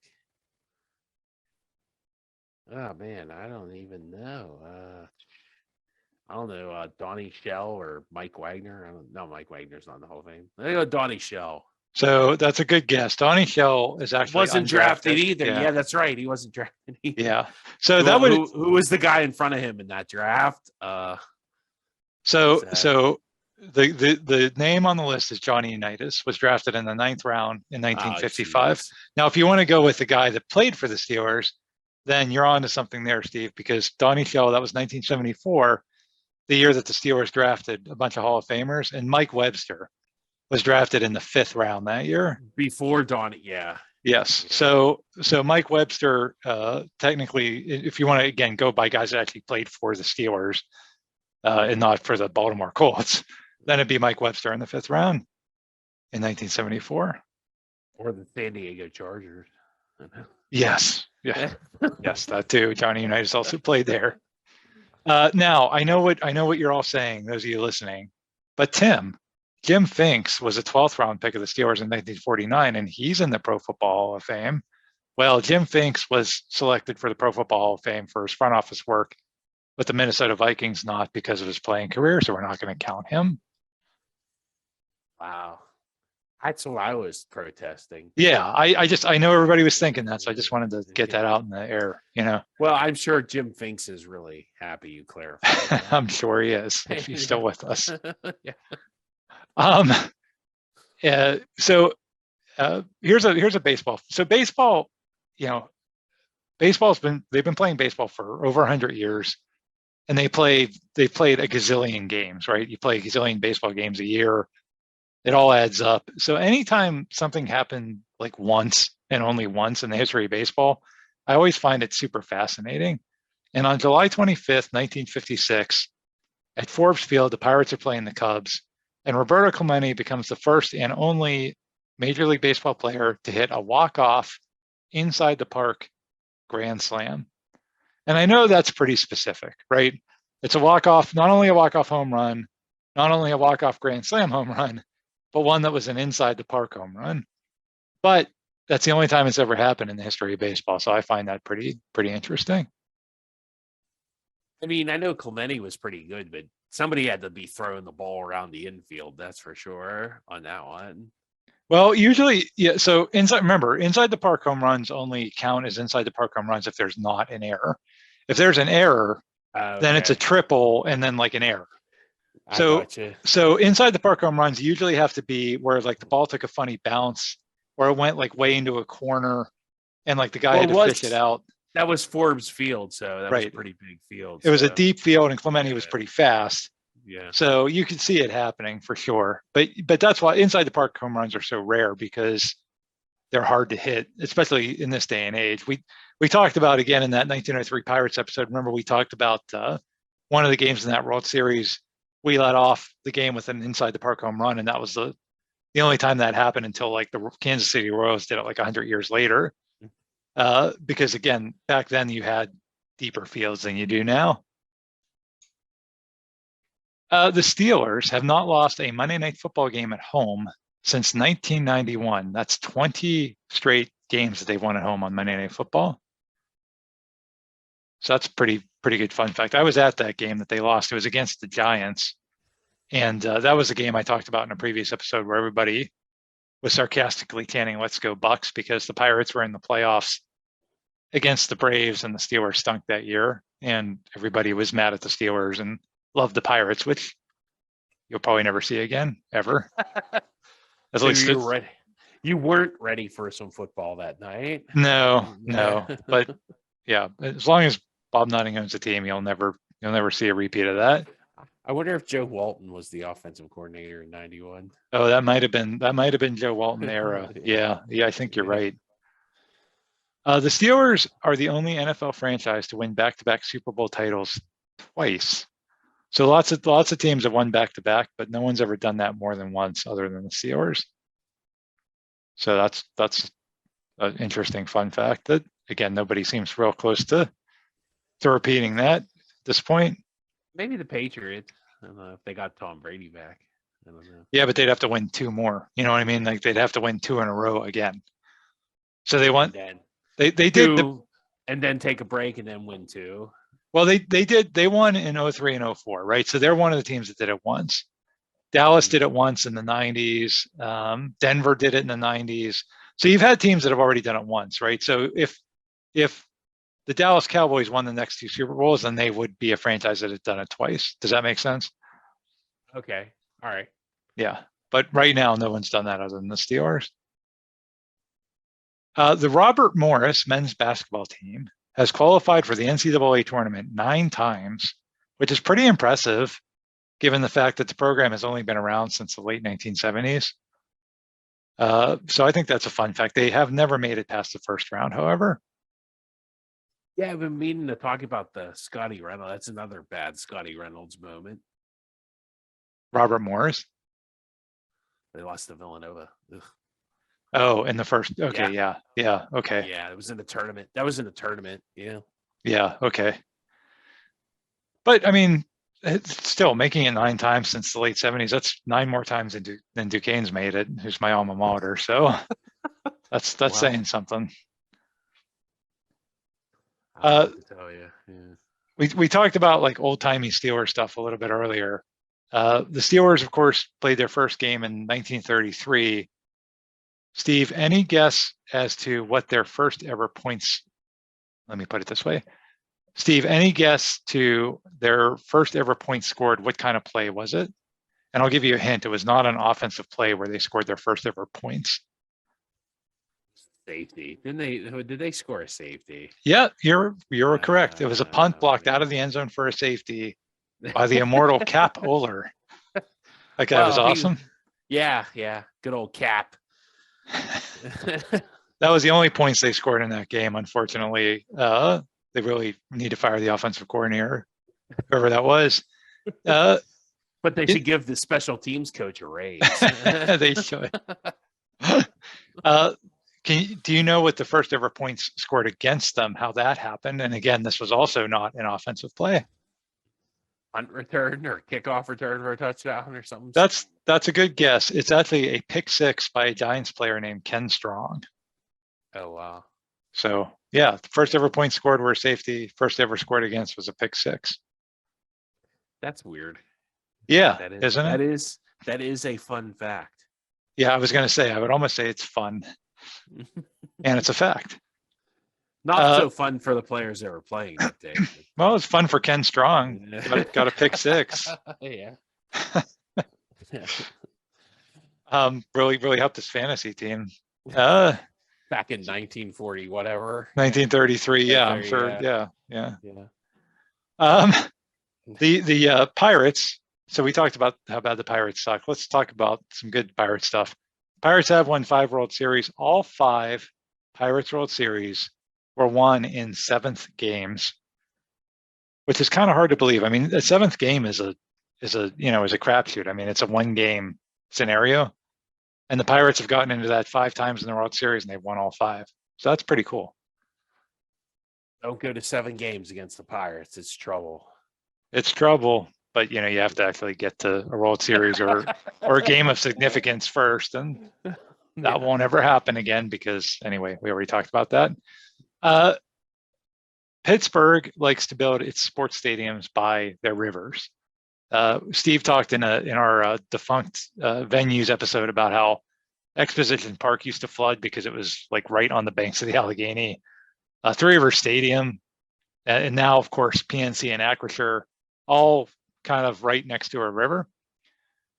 Oh man, I don't even know. I don't know, Donnie Shell or Mike Wagner. I don't know. Mike Wagner's not in the Hall of Fame. I go Donnie Shell. So that's a good guess. Donnie Shell is actually wasn't drafted either. Yeah, that's right. He wasn't drafted either. Yeah. So who was the guy in front of him in that draft? So the name on the list is Johnny Unitas, was drafted in the 9th round in 1955. Now, if you want to go with the guy that played for the Steelers, then you're on to something there, Steve, because Donnie Shell, that was 1974, the year that the Steelers drafted a bunch of Hall of Famers, and Mike Webster was drafted in the 5th round that year. Before Donnie, yeah. Yes. So Mike Webster, technically, if you want to, again, go by guys that actually played for the Steelers and not for the Baltimore Colts, then it'd be Mike Webster in the 5th round in 1974. Or the San Diego Chargers. Yes. Yeah. Yes, that too. Johnny Unitas also played there. Now, I know what you're all saying, those of you listening, but Jim Finks was a 12th round pick of the Steelers in 1949, and he's in the Pro Football Hall of Fame. Well, Jim Finks was selected for the Pro Football Hall of Fame for his front office work, but the Minnesota Vikings not because of his playing career, so we're not going to count him. Wow. That's what I was protesting. Yeah, I know everybody was thinking that, so I just wanted to get that out in the air, Well, I'm sure Jim Finks is really happy you clarified. I'm sure he is, if he's still with us. Yeah. So here's a baseball. So baseball, they've been playing baseball for over 100 years, and they played a gazillion games, right? You play a gazillion baseball games a year. It all adds up. So anytime something happened like once and only once in the history of baseball, I always find it super fascinating. And on July 25th, 1956, at Forbes Field, the Pirates are playing the Cubs, and Roberto Clemente becomes the first and only Major League Baseball player to hit a walk-off inside the park grand slam. And I know that's pretty specific, right? It's a walk-off, not only a walk-off home run, not only a walk-off grand slam home run, but one that was an inside the park home run. But that's the only time it's ever happened in the history of baseball. So I find that pretty interesting. I mean, I know Clemente was pretty good, but somebody had to be throwing the ball around the infield, that's for sure, on that one. Well, usually, yeah. So inside the park home runs only count as inside the park home runs if there's not an error. If there's an error, then it's a triple and then like an error. So inside the park home runs usually have to be where like the ball took a funny bounce or it went like way into a corner and like the guy had to fish it out. That was Forbes Field, so that was a pretty big field. It was a deep field and Clemente was pretty fast. Yeah. So you can see it happening for sure. But that's why inside the park home runs are so rare, because they're hard to hit, especially in this day and age. We talked about, again, in that 1903 Pirates episode. Remember, we talked about one of the games in that World Series. We let off the game with an inside the park home run, and that was the only time that happened until like the Kansas City Royals did it like 100 years later. Because again, back then you had deeper fields than you do now. The Steelers have not lost a Monday Night Football game at home since 1991. That's 20 straight games that they've won at home on Monday Night Football. So that's pretty good fun fact. I was at that game that they lost. It was against the Giants. And that was a game I talked about in a previous episode where everybody was sarcastically chanting, "Let's go Bucks," because the Pirates were in the playoffs against the Braves and the Steelers stunk that year. And everybody was mad at the Steelers and loved the Pirates, which you'll probably never see again, ever. At So least you were ready. You weren't ready for some football that night. No. But yeah, as long as Bob Nutting owns the team, you'll never see a repeat of that. I wonder if Joe Walton was the offensive coordinator in '91. Oh, that might have been Joe Walton era. Yeah, I think you're right. The Steelers are the only NFL franchise to win back-to-back Super Bowl titles twice. So lots of teams have won back-to-back, but no one's ever done that more than once, other than the Steelers. So that's an interesting fun fact that, again, nobody seems real close to repeating that at this point. Maybe the Patriots. I don't know if they got Tom Brady back. I don't know. Yeah, but they'd have to win two more. You know what I mean? Like they'd have to win two in a row again. So they won. They did, and then take a break and then win two. Well, they won in 03 and 04, right? So they're one of the teams that did it once. Dallas did it once in the 90s. Denver did it in the 90s. So you've had teams that have already done it once, right? So if the Dallas Cowboys won the next two Super Bowls, then they would be a franchise that had done it twice. Does that make sense? Okay. All right. Yeah. But right now, no one's done that other than the Steelers. The Robert Morris men's basketball team has qualified for the NCAA tournament 9 times, which is pretty impressive given the fact that the program has only been around since the late 1970s. So I think that's a fun fact. They have never made it past the first round, however. Yeah, I've been meaning to talk about the Scotty Reynolds. That's another bad Scotty Reynolds moment. Robert Morris? They lost to Villanova. Ugh. Oh, in the first. Okay, yeah. Okay. Yeah, it was in the tournament. That was in the tournament. Yeah. Yeah. Okay. But I mean, it's still making it 9 times since the late 70s. That's 9 more times than Duquesne's made it, who's my alma mater. So that's wow. Saying something. I have to tell you. Yeah. We talked about like old timey Steelers stuff a little bit earlier. The Steelers, of course, played their first game in 1933. Steve, any guess as to what their first ever points? Let me put it this way. Steve, any guess to their first ever points scored? What kind of play was it? And I'll give you a hint. It was not an offensive play where they scored their first ever points. Safety. Did they score a safety? Yeah, you're correct. It was a punt blocked out of the end zone for a safety by the immortal Cap Oler. That guy was awesome. Yeah. Good old Cap. That was the only points they scored in that game. Unfortunately, they really need to fire the offensive coordinator, whoever that was. But they should give the special teams coach a raise. They should. Do you know what the first ever points scored against them, how that happened? And again, this was also not an offensive play. Punt return or kickoff return for a touchdown or something? That's a good guess. It's actually a pick 6 by a Giants player named Ken Strong. Oh, wow. So, yeah, the first ever point scored were a safety. First ever scored against was a pick 6. That's weird. Yeah, isn't it? That is a fun fact. Yeah, I was going to say, I would almost say it's fun. And it's a fact. Not so fun for the players that were playing that day. Well, it's fun for Ken Strong. Got a pick 6. Yeah. Really helped his fantasy team. Back in 1940, whatever. 1933. Yeah, I'm sure. Yeah. The Pirates So we talked about how bad the Pirates suck. Let's talk about some good Pirate stuff. Pirates have won 5 World Series. All 5 Pirates World Series were won in 7th games, which is kind of hard to believe. I mean, the 7th game is a crapshoot. I mean, it's a 1-game scenario, and the Pirates have gotten into that 5 times in the World Series, and they've won all 5. So that's pretty cool. Don't go to 7 games against the Pirates. It's trouble. It's trouble, but you have to actually get to a World Series or a game of significance first, and that won't ever happen again because anyway, we already talked about that. Pittsburgh likes to build its sports stadiums by their rivers. Steve talked in our defunct venues episode about how Exposition Park used to flood because it was like right on the banks of the Allegheny. Three River Stadium, and now of course PNC and Acrisure, all kind of right next to a river.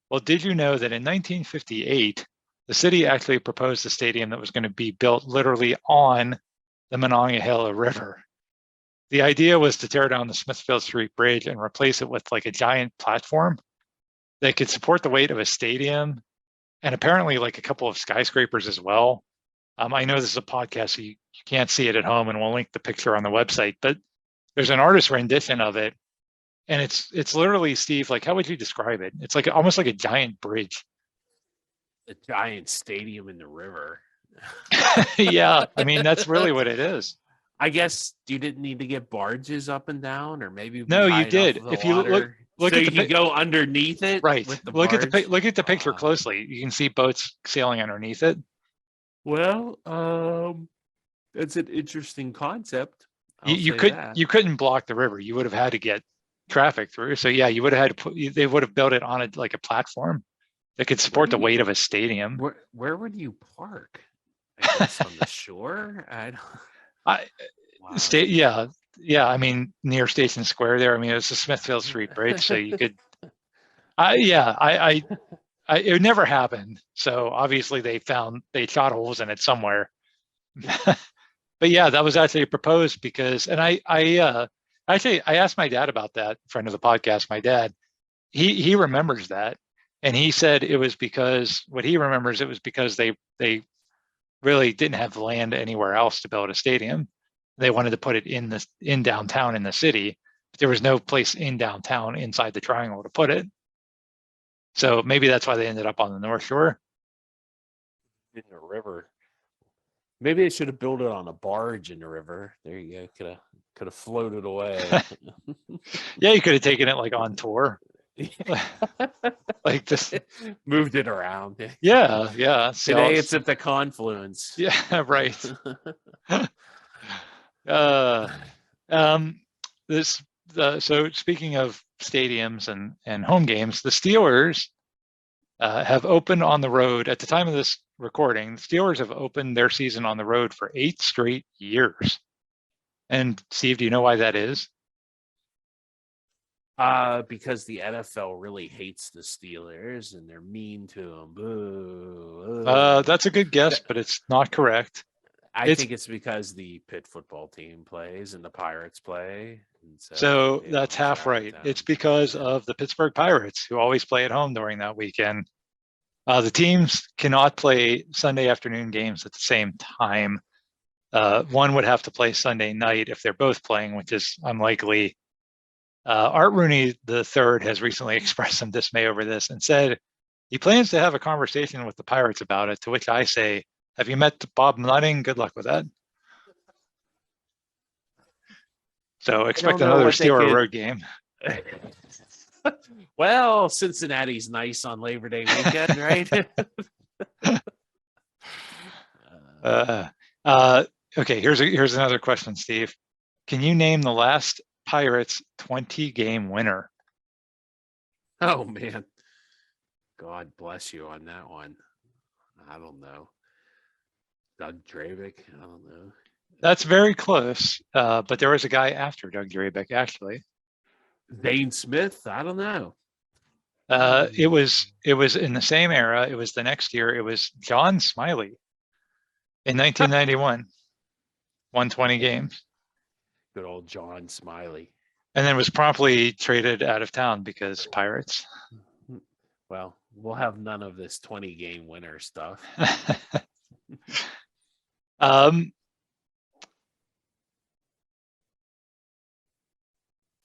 Well, did you know that in 1958, the city actually proposed a stadium that was going to be built literally on the Monongahela River? The idea was to tear down the Smithfield Street Bridge and replace it with like a giant platform that could support the weight of a stadium and apparently like a couple of skyscrapers as well. I know this is a podcast, so you can't see it at home, and we'll link the picture on the website, but there's an artist rendition of it. And it's literally, Steve, like, how would you describe it? It's like almost like a giant bridge. A giant stadium in the river. Yeah, I mean, that's really what it is. I guess you didn't need to get barges up and down, or maybe no, you did. If you look so at you can go underneath it, right? Look at the picture closely. You can see boats sailing underneath it. Well, it's an interesting concept. You couldn't block the river. You would have had to get traffic through. So yeah, you would have had to they would have built it on a platform that could support the weight of a stadium. Where would you park? I guess on the shore. Wow. Yeah. I mean, near Station Square there. I mean, it was the Smithfield Street Bridge, so you could. It never happened. So obviously they shot holes in it somewhere. But yeah, that was actually proposed because, and I asked my dad about that, friend of the podcast, my dad, he remembers that. And he said it was because what he remembers, it was because they really didn't have land anywhere else to build a stadium. They wanted to put it in downtown in the city, but there was no place in downtown inside the triangle to put it. So maybe that's why they ended up on the North Shore. In the river. Maybe they should have built it on a barge in the river. There you go. Could have floated away. Yeah, you could have taken it like on tour. Like this. Moved it around. Yeah. Today it's at the confluence. Yeah, right. So speaking of stadiums and home games, the Steelers have opened on the road. At the time of this recording, the Steelers have opened their season on the road for 8 straight years. And Steve, do you know why that is? Because the NFL really hates the Steelers and they're mean to them. Boo. That's a good guess, but it's not correct. I think it's because the Pitt football team plays and the Pirates play. So that's half right. It's because of the Pittsburgh Pirates, who always play at home during that weekend. The teams cannot play Sunday afternoon games at the same time. One would have to play Sunday night if they're both playing, which is unlikely. Art Rooney III has recently expressed some dismay over this and said he plans to have a conversation with the Pirates about it, to which I say, have you met Bob Nutting? Good luck with that. So expect another Steeler road game. Well, Cincinnati's nice on Labor Day weekend, right? Okay, here's another question, Steve. Can you name the last Pirates 20-game winner? Oh man, God bless you on that one. I don't know. Doug Drabick. I don't know. That's very close, but there was a guy after Doug Drabick, actually. Dane Smith. I don't know. It was in the same era. It was the next year. It was John Smiley in 1991. 120 games. Good old John Smiley. and then was promptly traded out of town because Pirates. Well, we'll have none of this 20-game winner stuff.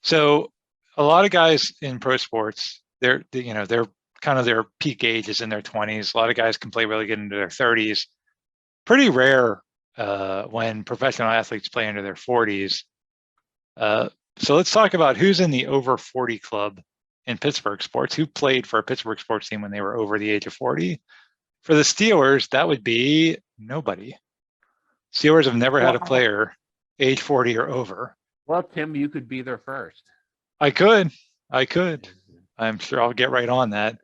So a lot of guys in pro sports, they're kind of their peak age is in their 20s. A lot of guys can play really good into their 30s. Pretty rare when professional athletes play into their 40s. So let's talk about who's in the over 40 club in Pittsburgh sports, who played for a Pittsburgh sports team when they were over the age of 40. For the Steelers, that would be nobody. Steelers have never had a player age 40 or over. Well, Tim, you could be there first. I could. I'm sure I'll get right on that.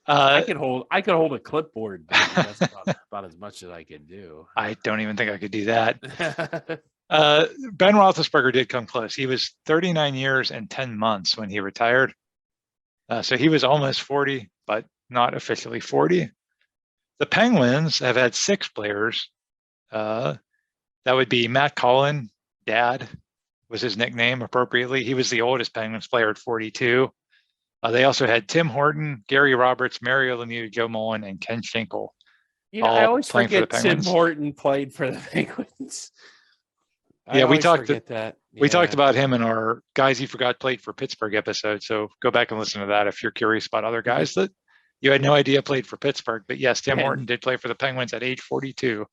I could hold a clipboard. That's about as much as I can do. I don't even think I could do that. Ben Roethlisberger did come close. He was 39 years and 10 months when he retired. So he was almost 40, but not officially 40. The Penguins have had 6 players. That would be Matt Cullen, Dad was his nickname appropriately. He was the oldest Penguins player at 42. They also had Tim Horton, Gary Roberts, Mario Lemieux, Joe Mullen, and Ken Schenkel. I always forget Tim Horton played for the Penguins. We talked about him in our Guys You Forgot Played for Pittsburgh episode. So go back and listen to that if you're curious about other guys that you had no idea played for Pittsburgh. But yes, Tim Horton did play for the Penguins at age 42.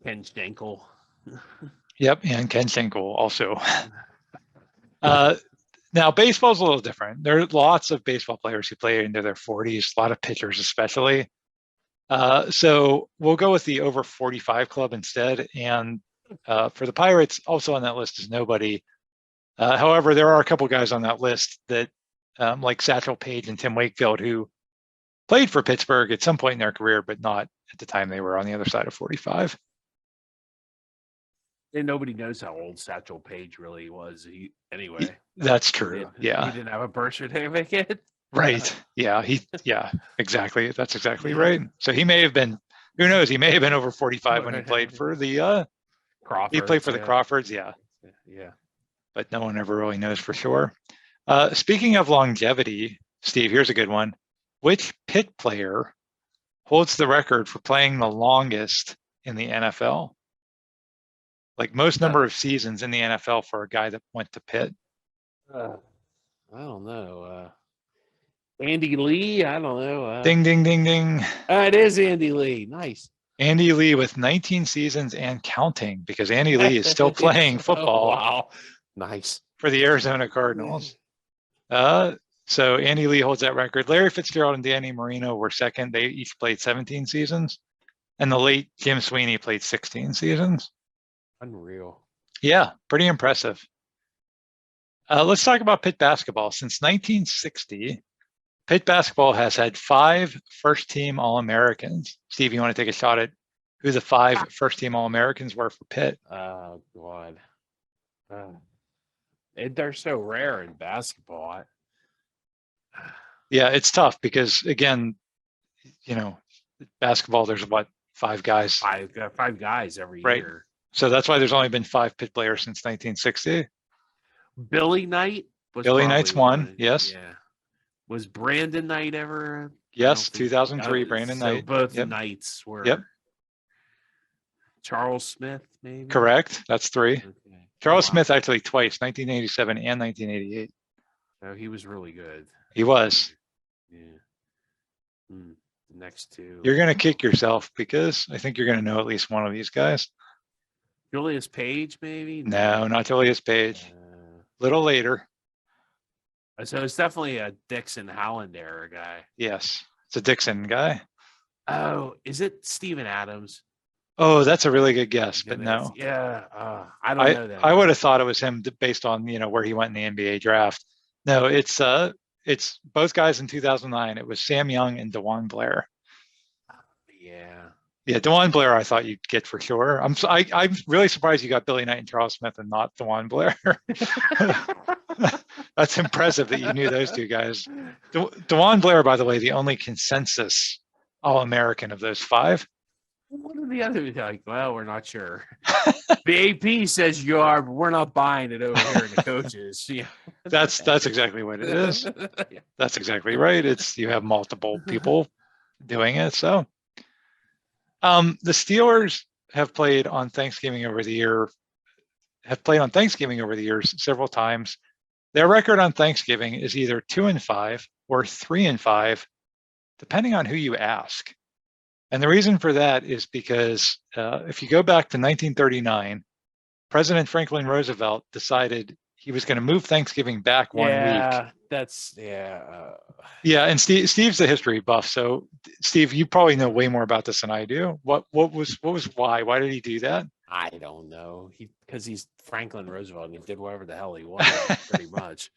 Ken Schenkel. Yep, and Ken Schenkel also. Now, baseball's a little different. There are lots of baseball players who play into their 40s, a lot of pitchers especially. So we'll go with the over 45 club instead. And for the Pirates, also on that list is nobody. However, there are a couple guys on that list that, like Satchel Paige and Tim Wakefield, who played for Pittsburgh at some point in their career, but not at the time they were on the other side of 45. And nobody knows how old Satchel Paige really was. Anyway, that's true. He didn't have a birth certificate. Right. Yeah. Exactly. That's exactly right. So he may have been. Who knows? He may have been over 45 when he played for the. Crawfords, he played for the Crawfords. Yeah. But no one ever really knows for sure. Speaking of longevity, Steve, here's a good one. Which Pitt player holds the record for playing the longest in the NFL? Like most number of seasons in the NFL for a guy that went to Pitt. I don't know. Andy Lee? I don't know. Ding, ding, ding, ding. It is Andy Lee. Nice. Andy Lee with 19 seasons and counting, because Andy Lee is still playing football. Oh, wow. Nice. For the Arizona Cardinals. So Andy Lee holds that record. Larry Fitzgerald and Danny Marino were second. They each played 17 seasons. And the late Jim Sweeney played 16 seasons. Unreal. Yeah, pretty impressive. Let's talk about Pitt basketball. Since 1960, Pitt basketball has had 5 first-team All-Americans. Steve, you want to take a shot at who the 5 first-team All-Americans were for Pitt? Oh, God. They're so rare in basketball. Yeah, it's tough because, again, basketball, there's 5 guys? 5 guys every year. So that's why there's only been 5 Pitt players since 1960. Billy Knight Billy Knight's one, yes. Yeah. Was Brandon Knight ever? Yes, 2003, Brandon Knight. Both Knights were. Yep. Charles Smith, maybe? Correct. That's 3. Okay. Charles Smith actually twice, 1987 and 1988. Oh, he was really good. He was. Yeah. The next 2. You're going to kick yourself because I think you're going to know at least one of these guys. Julius Page, maybe? No, not Julius Page. Little later. So it's definitely a Dixon Howland era guy. Yes, it's a Dixon guy. Oh, is it Steven Adams? Oh, that's a really good guess, but no. Yeah, I don't know that. I would have thought it was him based on where he went in the NBA draft. No, it's both guys in 2009. It was Sam Young and DeJuan Blair. Yeah, DeJuan Blair, I thought you'd get for sure. I'm really surprised you got Billy Knight and Charles Smith and not DeJuan Blair. That's impressive that you knew those 2 guys. DeJuan Blair, by the way, the only consensus All-American of those 5. What are the other like? Well, we're not sure. The AP says you are, but we're not buying it over here in the coaches. Yeah, That's exactly what it is. That's exactly right. It's you have multiple people doing it. So the Steelers have played on Thanksgiving over the year, have played on Thanksgiving over the years several times. Their record on Thanksgiving is either 2-5 or 3-5, depending on who you ask. And the reason for that is because if you go back to 1939, President Franklin Roosevelt decided he was going to move Thanksgiving back 1 week. Yeah, and Steve's the history buff. So Steve, you probably know way more about this than I do. What was why did he do that? I don't know. Because he's Franklin Roosevelt and he did whatever the hell he wanted, pretty much.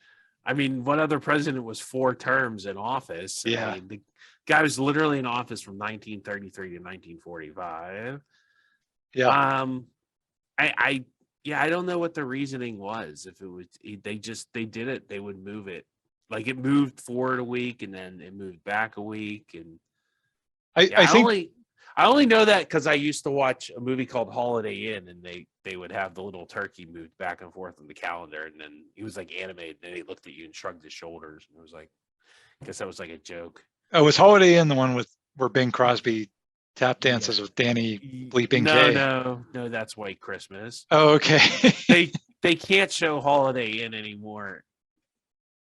I mean, what other president was 4 terms in office? Yeah. I mean, the guy was literally in office from 1933 to 1945. Yeah. I don't know what the reasoning was. If it was they did it, they would move it. Like it moved forward a week and then it moved back a week. And I think I only know that because I used to watch a movie called Holiday Inn, and they would have the little turkey moved back and forth on the calendar, and then he was like animated, and he looked at you and shrugged his shoulders, and it was like, I guess that was like a joke. Oh, was Holiday Inn the one where Bing Crosby tap dances with Danny Bleeping K? No, that's White Christmas. Oh, okay. they can't show Holiday Inn anymore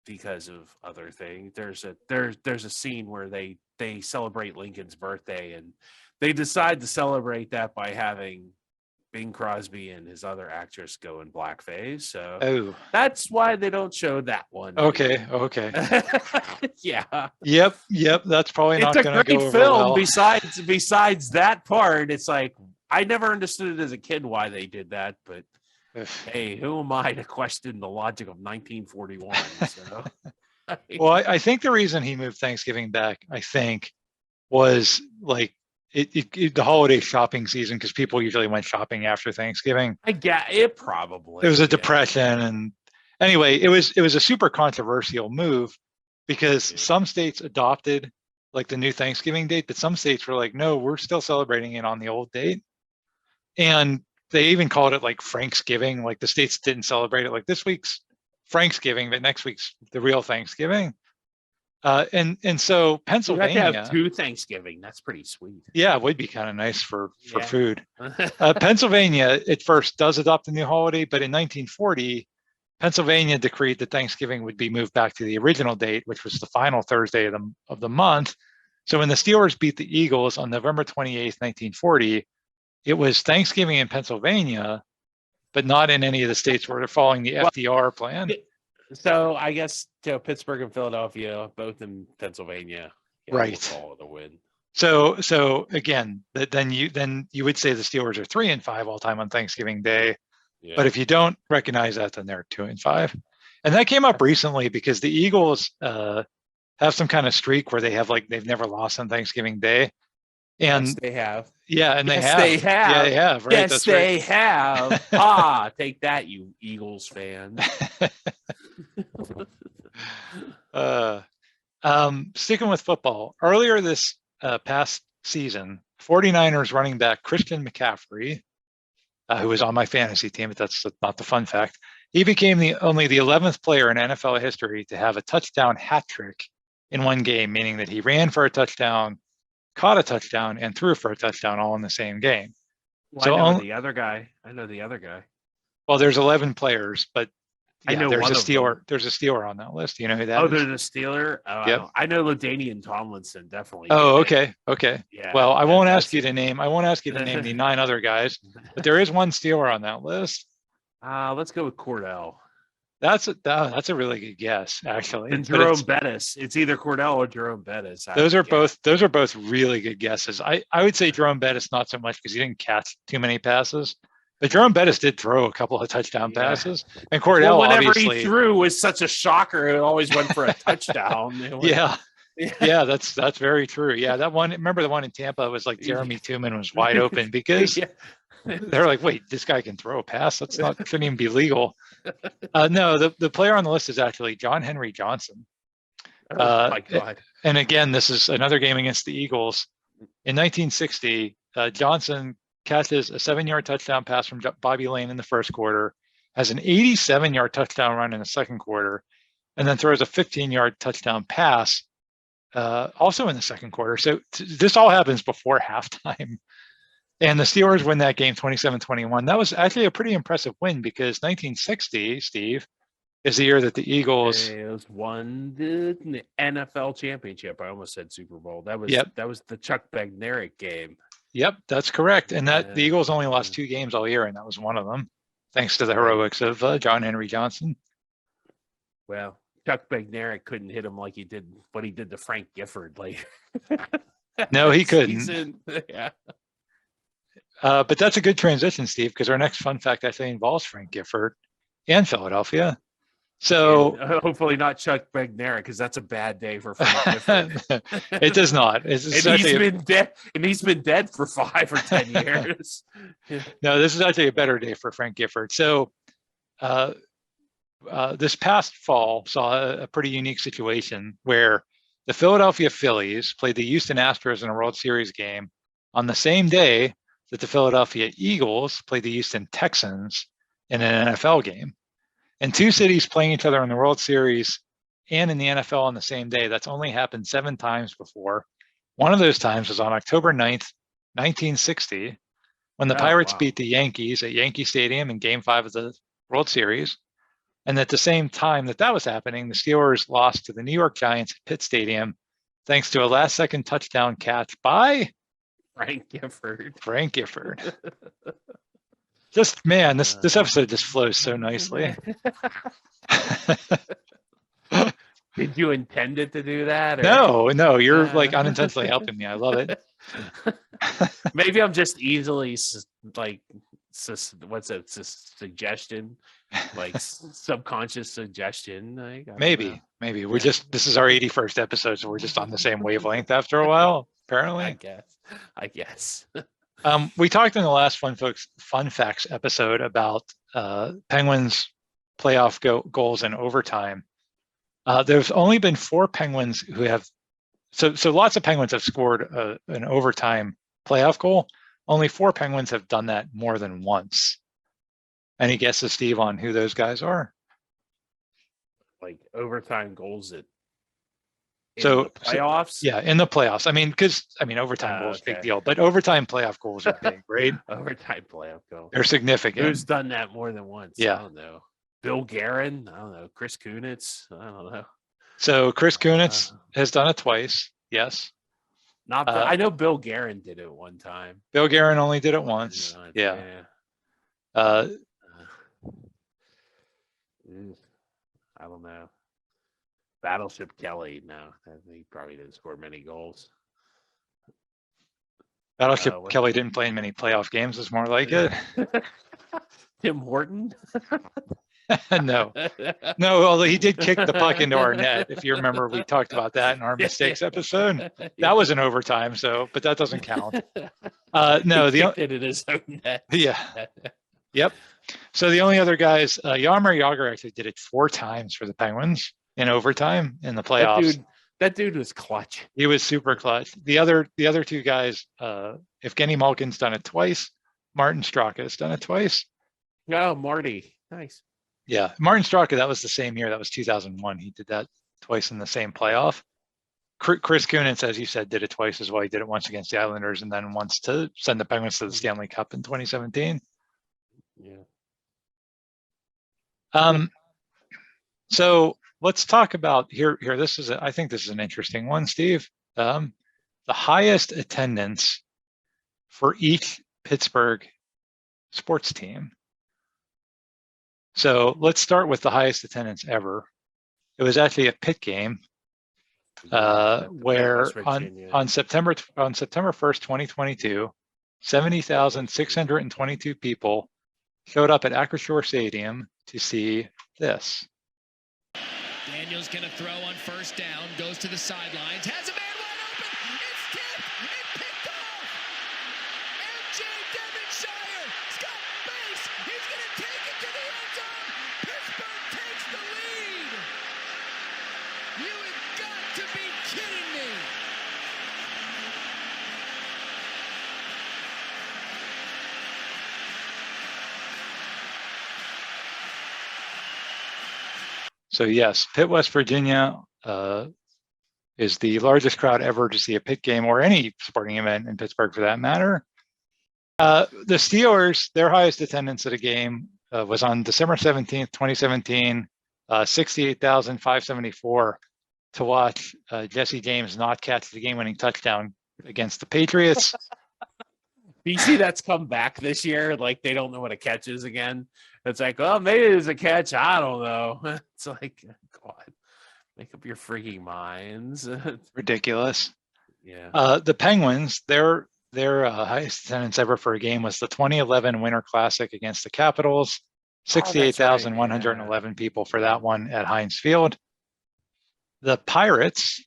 because of other things. There's a scene where they celebrate Lincoln's birthday, and they decide to celebrate that by having Bing Crosby and his other actress go in blackface. So that's why they don't show that one. Okay. Yeah. Yep. That's probably not going to go over well. Besides that part, it's like I never understood it as a kid why they did that, but hey, who am I to question the logic of 1941? So. Well, I think the reason he moved Thanksgiving back, was like the holiday shopping season, because people usually went shopping after Thanksgiving. I get it. Probably it was a depression, and anyway, it was a super controversial move because some states adopted like the new Thanksgiving date, but some states were like, no, we're still celebrating it on the old date, and they even called it like Franksgiving. Like the states didn't celebrate it like this week's Franksgiving, but next week's the real Thanksgiving. And so Pennsylvania, you have to have 2 Thanksgiving. That's pretty sweet. Yeah, it would be kind of nice for food. Pennsylvania at first does adopt a new holiday, but in 1940, Pennsylvania decreed that Thanksgiving would be moved back to the original date, which was the final Thursday of the month. So when the Steelers beat the Eagles on November 28th, 1940, it was Thanksgiving in Pennsylvania, but not in any of the states where they're following the FDR plan. So I guess Pittsburgh and Philadelphia, both in Pennsylvania, right? All the win. So again, then you would say the Steelers are 3-5 all time on Thanksgiving Day, but if you don't recognize that, then they're 2-5. And that came up recently because the Eagles have some kind of streak where they've never lost on Thanksgiving Day. And yes, they have. Yeah, and they have. Yeah, they have. Right? Yes, That's they right. have. Take that, you Eagles fans. Sticking with football, earlier this past season, 49ers running back Christian McCaffrey, who was on my fantasy team, but that's not the fun fact, he became only the 11th player in NFL history to have a touchdown hat trick in one game, meaning that he ran for a touchdown, caught a touchdown, and threw for a touchdown all in the same game. Well, I know the other guy. Well, there's 11 players, but I know there's a Steeler. There's a Steeler on that list. You know who that is? There's a Steeler. Yep. I know LaDainian Tomlinson definitely. Oh, okay. Yeah. Well, I won't ask you to name the 9 other guys, but there is one Steeler on that list. Let's go with Cordell. That's a really good guess, actually. And Jerome Bettis. It's either Cordell or Jerome Bettis. Those are both really good guesses. I would say Jerome Bettis not so much because he didn't catch too many passes, but Jerome Bettis did throw a couple of touchdown passes. And Cordell, whenever obviously, he threw was such a shocker. It always went for a touchdown. Yeah, that's very true. Yeah, that one. Remember the one in Tampa was like Jeremy Tooman was wide open because. They're like, wait, this guy can throw a pass? Shouldn't even be legal. No, the player on the list is actually John Henry Johnson. Oh my God. And again, this is another game against the Eagles. In 1960, Johnson catches a 7-yard touchdown pass from Bobby Lane in the first quarter, has an 87-yard touchdown run in the second quarter, and then throws a 15-yard touchdown pass also in the second quarter. So this all happens before halftime. And the Steelers win that game 27-21. That was actually a pretty impressive win because 1960, Steve, is the year that the Eagles won the NFL championship. I almost said Super Bowl. That was Yep. that was the Chuck Bednarik game. Yep, that's correct. And that the Eagles only lost 2 games all year, and that was one of them, thanks to the heroics of John Henry Johnson. Well, Chuck Bednarik couldn't hit him like he did what he did to Frank Gifford. Like, no, he couldn't. Yeah. But that's a good transition, Steve, because our next fun fact actually involves Frank Gifford and Philadelphia. So and hopefully not Chuck Bednarik, because that's a bad day for Frank Gifford. It does not. He's been dead for 5 or 10 years. No, this is actually a better day for Frank Gifford. So this past fall saw a pretty unique situation where the Philadelphia Phillies played the Houston Astros in a World Series game on the same day that the Philadelphia Eagles played the Houston Texans in an NFL game. And 2 cities playing each other in the World Series and in the NFL on the same day. That's only happened 7 times before. One of those times was on October 9th, 1960, when the Pirates beat the Yankees at Yankee Stadium in Game 5 of the World Series. And at the same time that was happening, the Steelers lost to the New York Giants at Pitt Stadium thanks to a last-second touchdown catch by Frank Gifford. Just, man, this episode just flows so nicely. Did you intend it to do that? Or? No, you're like unintentionally helping me. I love it. Maybe I'm just easily like, what's it? Suggestion, like subconscious suggestion. Like, maybe we're just, this is our 81st episode, so we're just on the same wavelength after a while. Apparently, I guess. We talked in the last Fun Facts episode about Penguins playoff goals in overtime. There's only been 4 Penguins who have, so lots of Penguins have scored an overtime playoff goal. Only 4 Penguins have done that more than once. Any guesses, Steve, on who those guys are? Like overtime goals in the playoffs? In the playoffs. I mean, because overtime goals, big deal, but overtime playoff goals are big, right? Overtime playoff goals. They're significant. Who's done that more than once? Yeah. I don't know. Bill Guerin? I don't know. Chris Kunitz? I don't know. So Chris Kunitz has done it twice. Yes. Not I know Bill Guerin did it one time. Bill Guerin only did it once. Yeah. I don't know. Battleship Kelly. No, he probably didn't score many goals. Battleship Kelly didn't play in many playoff games. Is more like it. Tim Horton. No, although he did kick the puck into our net. If you remember, we talked about that in our mistakes episode. That was in overtime, but that doesn't count. No, he kicked it in his own net. Yeah. Yep. So the only other guys, Jaromir Jagr actually did it 4 times for the Penguins in overtime in the playoffs. That dude was clutch. He was super clutch. The other 2 guys, Evgeny Malkin's done it twice. Martin Straka has done it twice. Oh, Marty. Nice. Yeah. Martin Straka, that was the same year. That was 2001. He did that twice in the same playoff. Chris Kunitz, as you said, did it twice as well. He did it once against the Islanders and then once to send the Penguins to the Stanley Cup in 2017. Yeah. So let's talk about here. I think this is an interesting one, Steve. The highest attendance for each Pittsburgh sports team. So let's start with the highest attendance ever. It was actually a Pitt game where on September 1st, 2022, 70,622 people showed up at Acrisure Stadium to see this. Daniels going to throw on first down, goes to the sidelines, has a man wide open, it's tipped, it's picked off! MJ Devonshire, Scott Bass, he's going to take it to the end zone! Pittsburgh takes the lead! You have got to be kidding me! So yes, Pitt, West Virginia is the largest crowd ever to see a Pitt game or any sporting event in Pittsburgh for that matter. The Steelers, their highest attendance at a game was on December 17th, 2017, 68,574 to watch Jesse James not catch the game-winning touchdown against the Patriots. Do you see that's come back this year? Like they don't know what a catch is again. It's like, oh, maybe there's a catch. I don't know. It's like, God, make up your freaking minds. Ridiculous. Yeah. The Penguins, their highest attendance ever for a game was the 2011 Winter Classic against the Capitals. 68,111 people for that one at Heinz Field. The Pirates,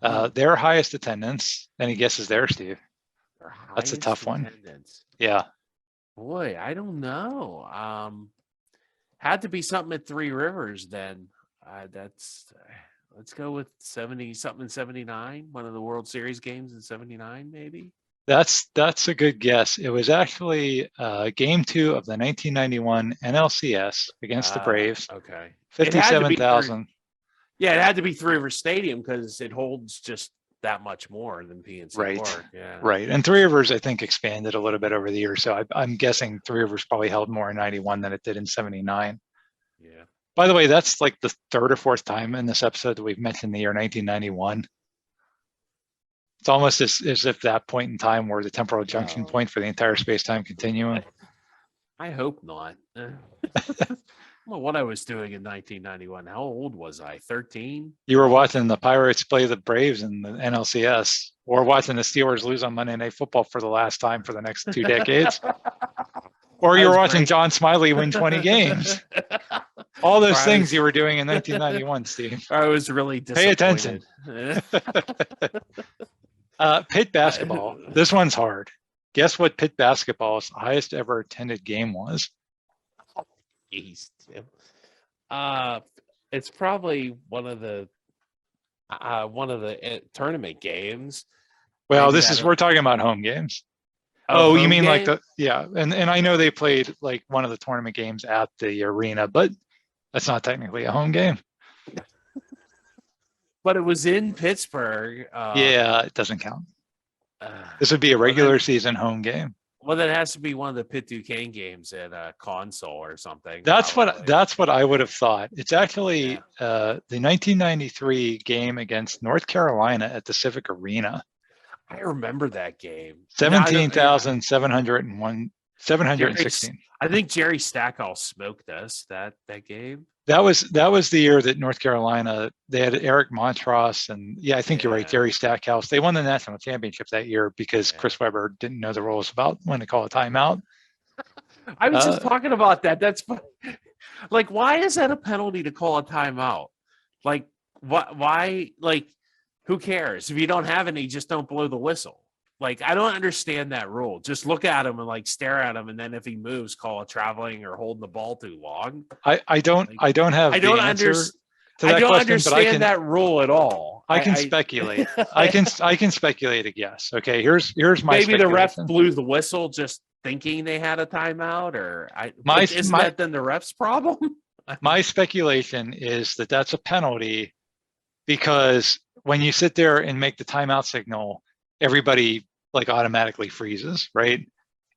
their highest attendance. Any guesses there, Steve? That's a tough one. Attendance. Yeah. Boy, I don't know. Had to be something at Three Rivers then. Let's go with 70 something in 79, one of the World Series games in 79 maybe. That's a good guess. It was actually game 2 of the 1991 NLCS against the Braves. Okay. 57,000. Yeah, it had to be Three Rivers Stadium because it holds just that much more than PNC Right. Park. Yeah. Right. And Three Rivers, I think, expanded a little bit over the years. So I'm guessing Three Rivers probably held more in 91 than it did in 79. Yeah. By the way, that's like the third or fourth time in this episode that we've mentioned the year 1991. It's almost as if that point in time were the temporal junction point for the entire space-time continuum. I hope not. Well, what I was doing in 1991. How old was I? 13? You were watching the Pirates play the Braves in the NLCS, or watching the Steelers lose on Monday Night Football for the last time for the next 2 decades. Or you were watching John Smiley win 20 games. All those things you were doing in 1991, Steve. I was really Pay disappointed. attention. Pitt basketball. This one's hard. Guess what Pitt basketball's highest ever attended game was? Jeez, Tim. It's probably one of the tournament games. Well, Maybe we're talking about home games. Oh, you home mean like game? and I know they played like one of the tournament games at the arena, but that's not technically a home game. But it was in Pittsburgh. Yeah, it doesn't count. This would be a regular season home game. Well, that has to be one of the Pitt Duquesne games at a console or something. That's probably. what I would have thought. It's actually the 1993 game against North Carolina at the Civic Arena. I remember that game. 17,716. I think Jerry Stackhouse smoked us that game. That was the year that North Carolina, they had Eric Montross and I think you're right, Jerry Stackhouse. They won the national championship that year because Chris Webber didn't know the rules about when to call a timeout. I was just talking about that. That's like, why is that a penalty to call a timeout? Like, why? Like, who cares? If you don't have any, just don't blow the whistle. Like, I don't understand that rule. Just look at him and like stare at him, and then if he moves, call a traveling or holding the ball too long. I don't understand that rule at all. I can speculate. I can speculate a guess. Okay, here's my maybe the ref speculation. blew the whistle just thinking they had a timeout, or isn't that then the ref's problem? My speculation is that that's a penalty because when you sit there and make the timeout signal, everybody like automatically freezes, right?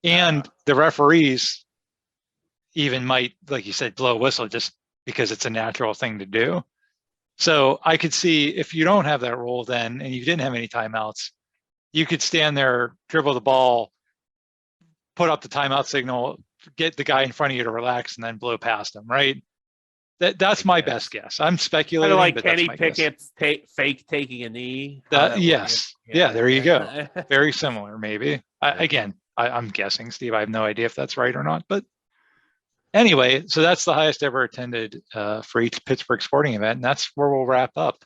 And the referees even might, like you said, blow a whistle just because it's a natural thing to do. So I could see if you don't have that rule then, and you didn't have any timeouts, you could stand there, dribble the ball, put up the timeout signal, get the guy in front of you to relax, and then blow past him, right? That's my best guess. I'm speculating. Kind of like Kenny Pickett fake taking a knee. Yes. Yeah, there you go. Very similar, maybe. I'm guessing, Steve. I have no idea if that's right or not. But anyway, so that's the highest ever attended for each Pittsburgh sporting event. And that's where we'll wrap up.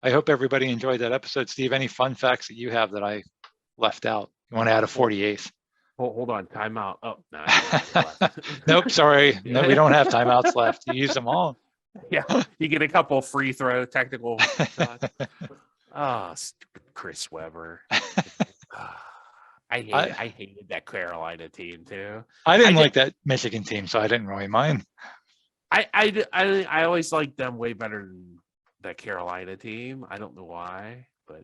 I hope everybody enjoyed that episode. Steve, any fun facts that you have that I left out? You want to add a 48th? Hold on, timeout. Oh, no. Nope, sorry. No, we don't have timeouts left. You use them all. Yeah, you get a couple free throw technical shots. Stupid Chris Webber. I hated that Carolina team too. I didn't like that Michigan team, so I didn't really mind. I always liked them way better than the Carolina team. I don't know why, but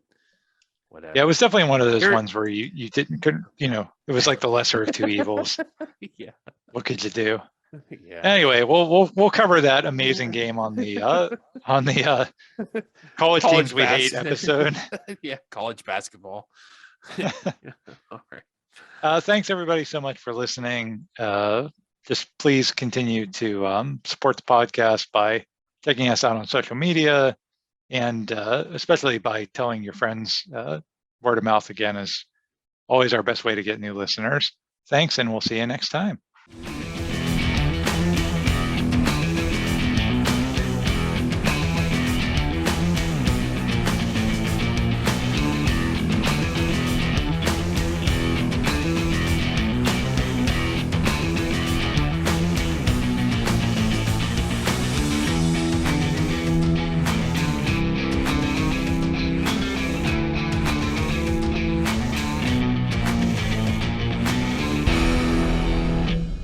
whatever. Yeah, it was definitely one of those You're- ones where you couldn't, it was like the lesser of two evils. Yeah. What could you do? Yeah. Anyway, we'll cover that amazing game on the college teams we hate episode. Yeah, college basketball. All right. Thanks everybody so much for listening. Just please continue to support the podcast by checking us out on social media, and especially by telling your friends. Word of mouth again is always our best way to get new listeners. Thanks, and we'll see you next time.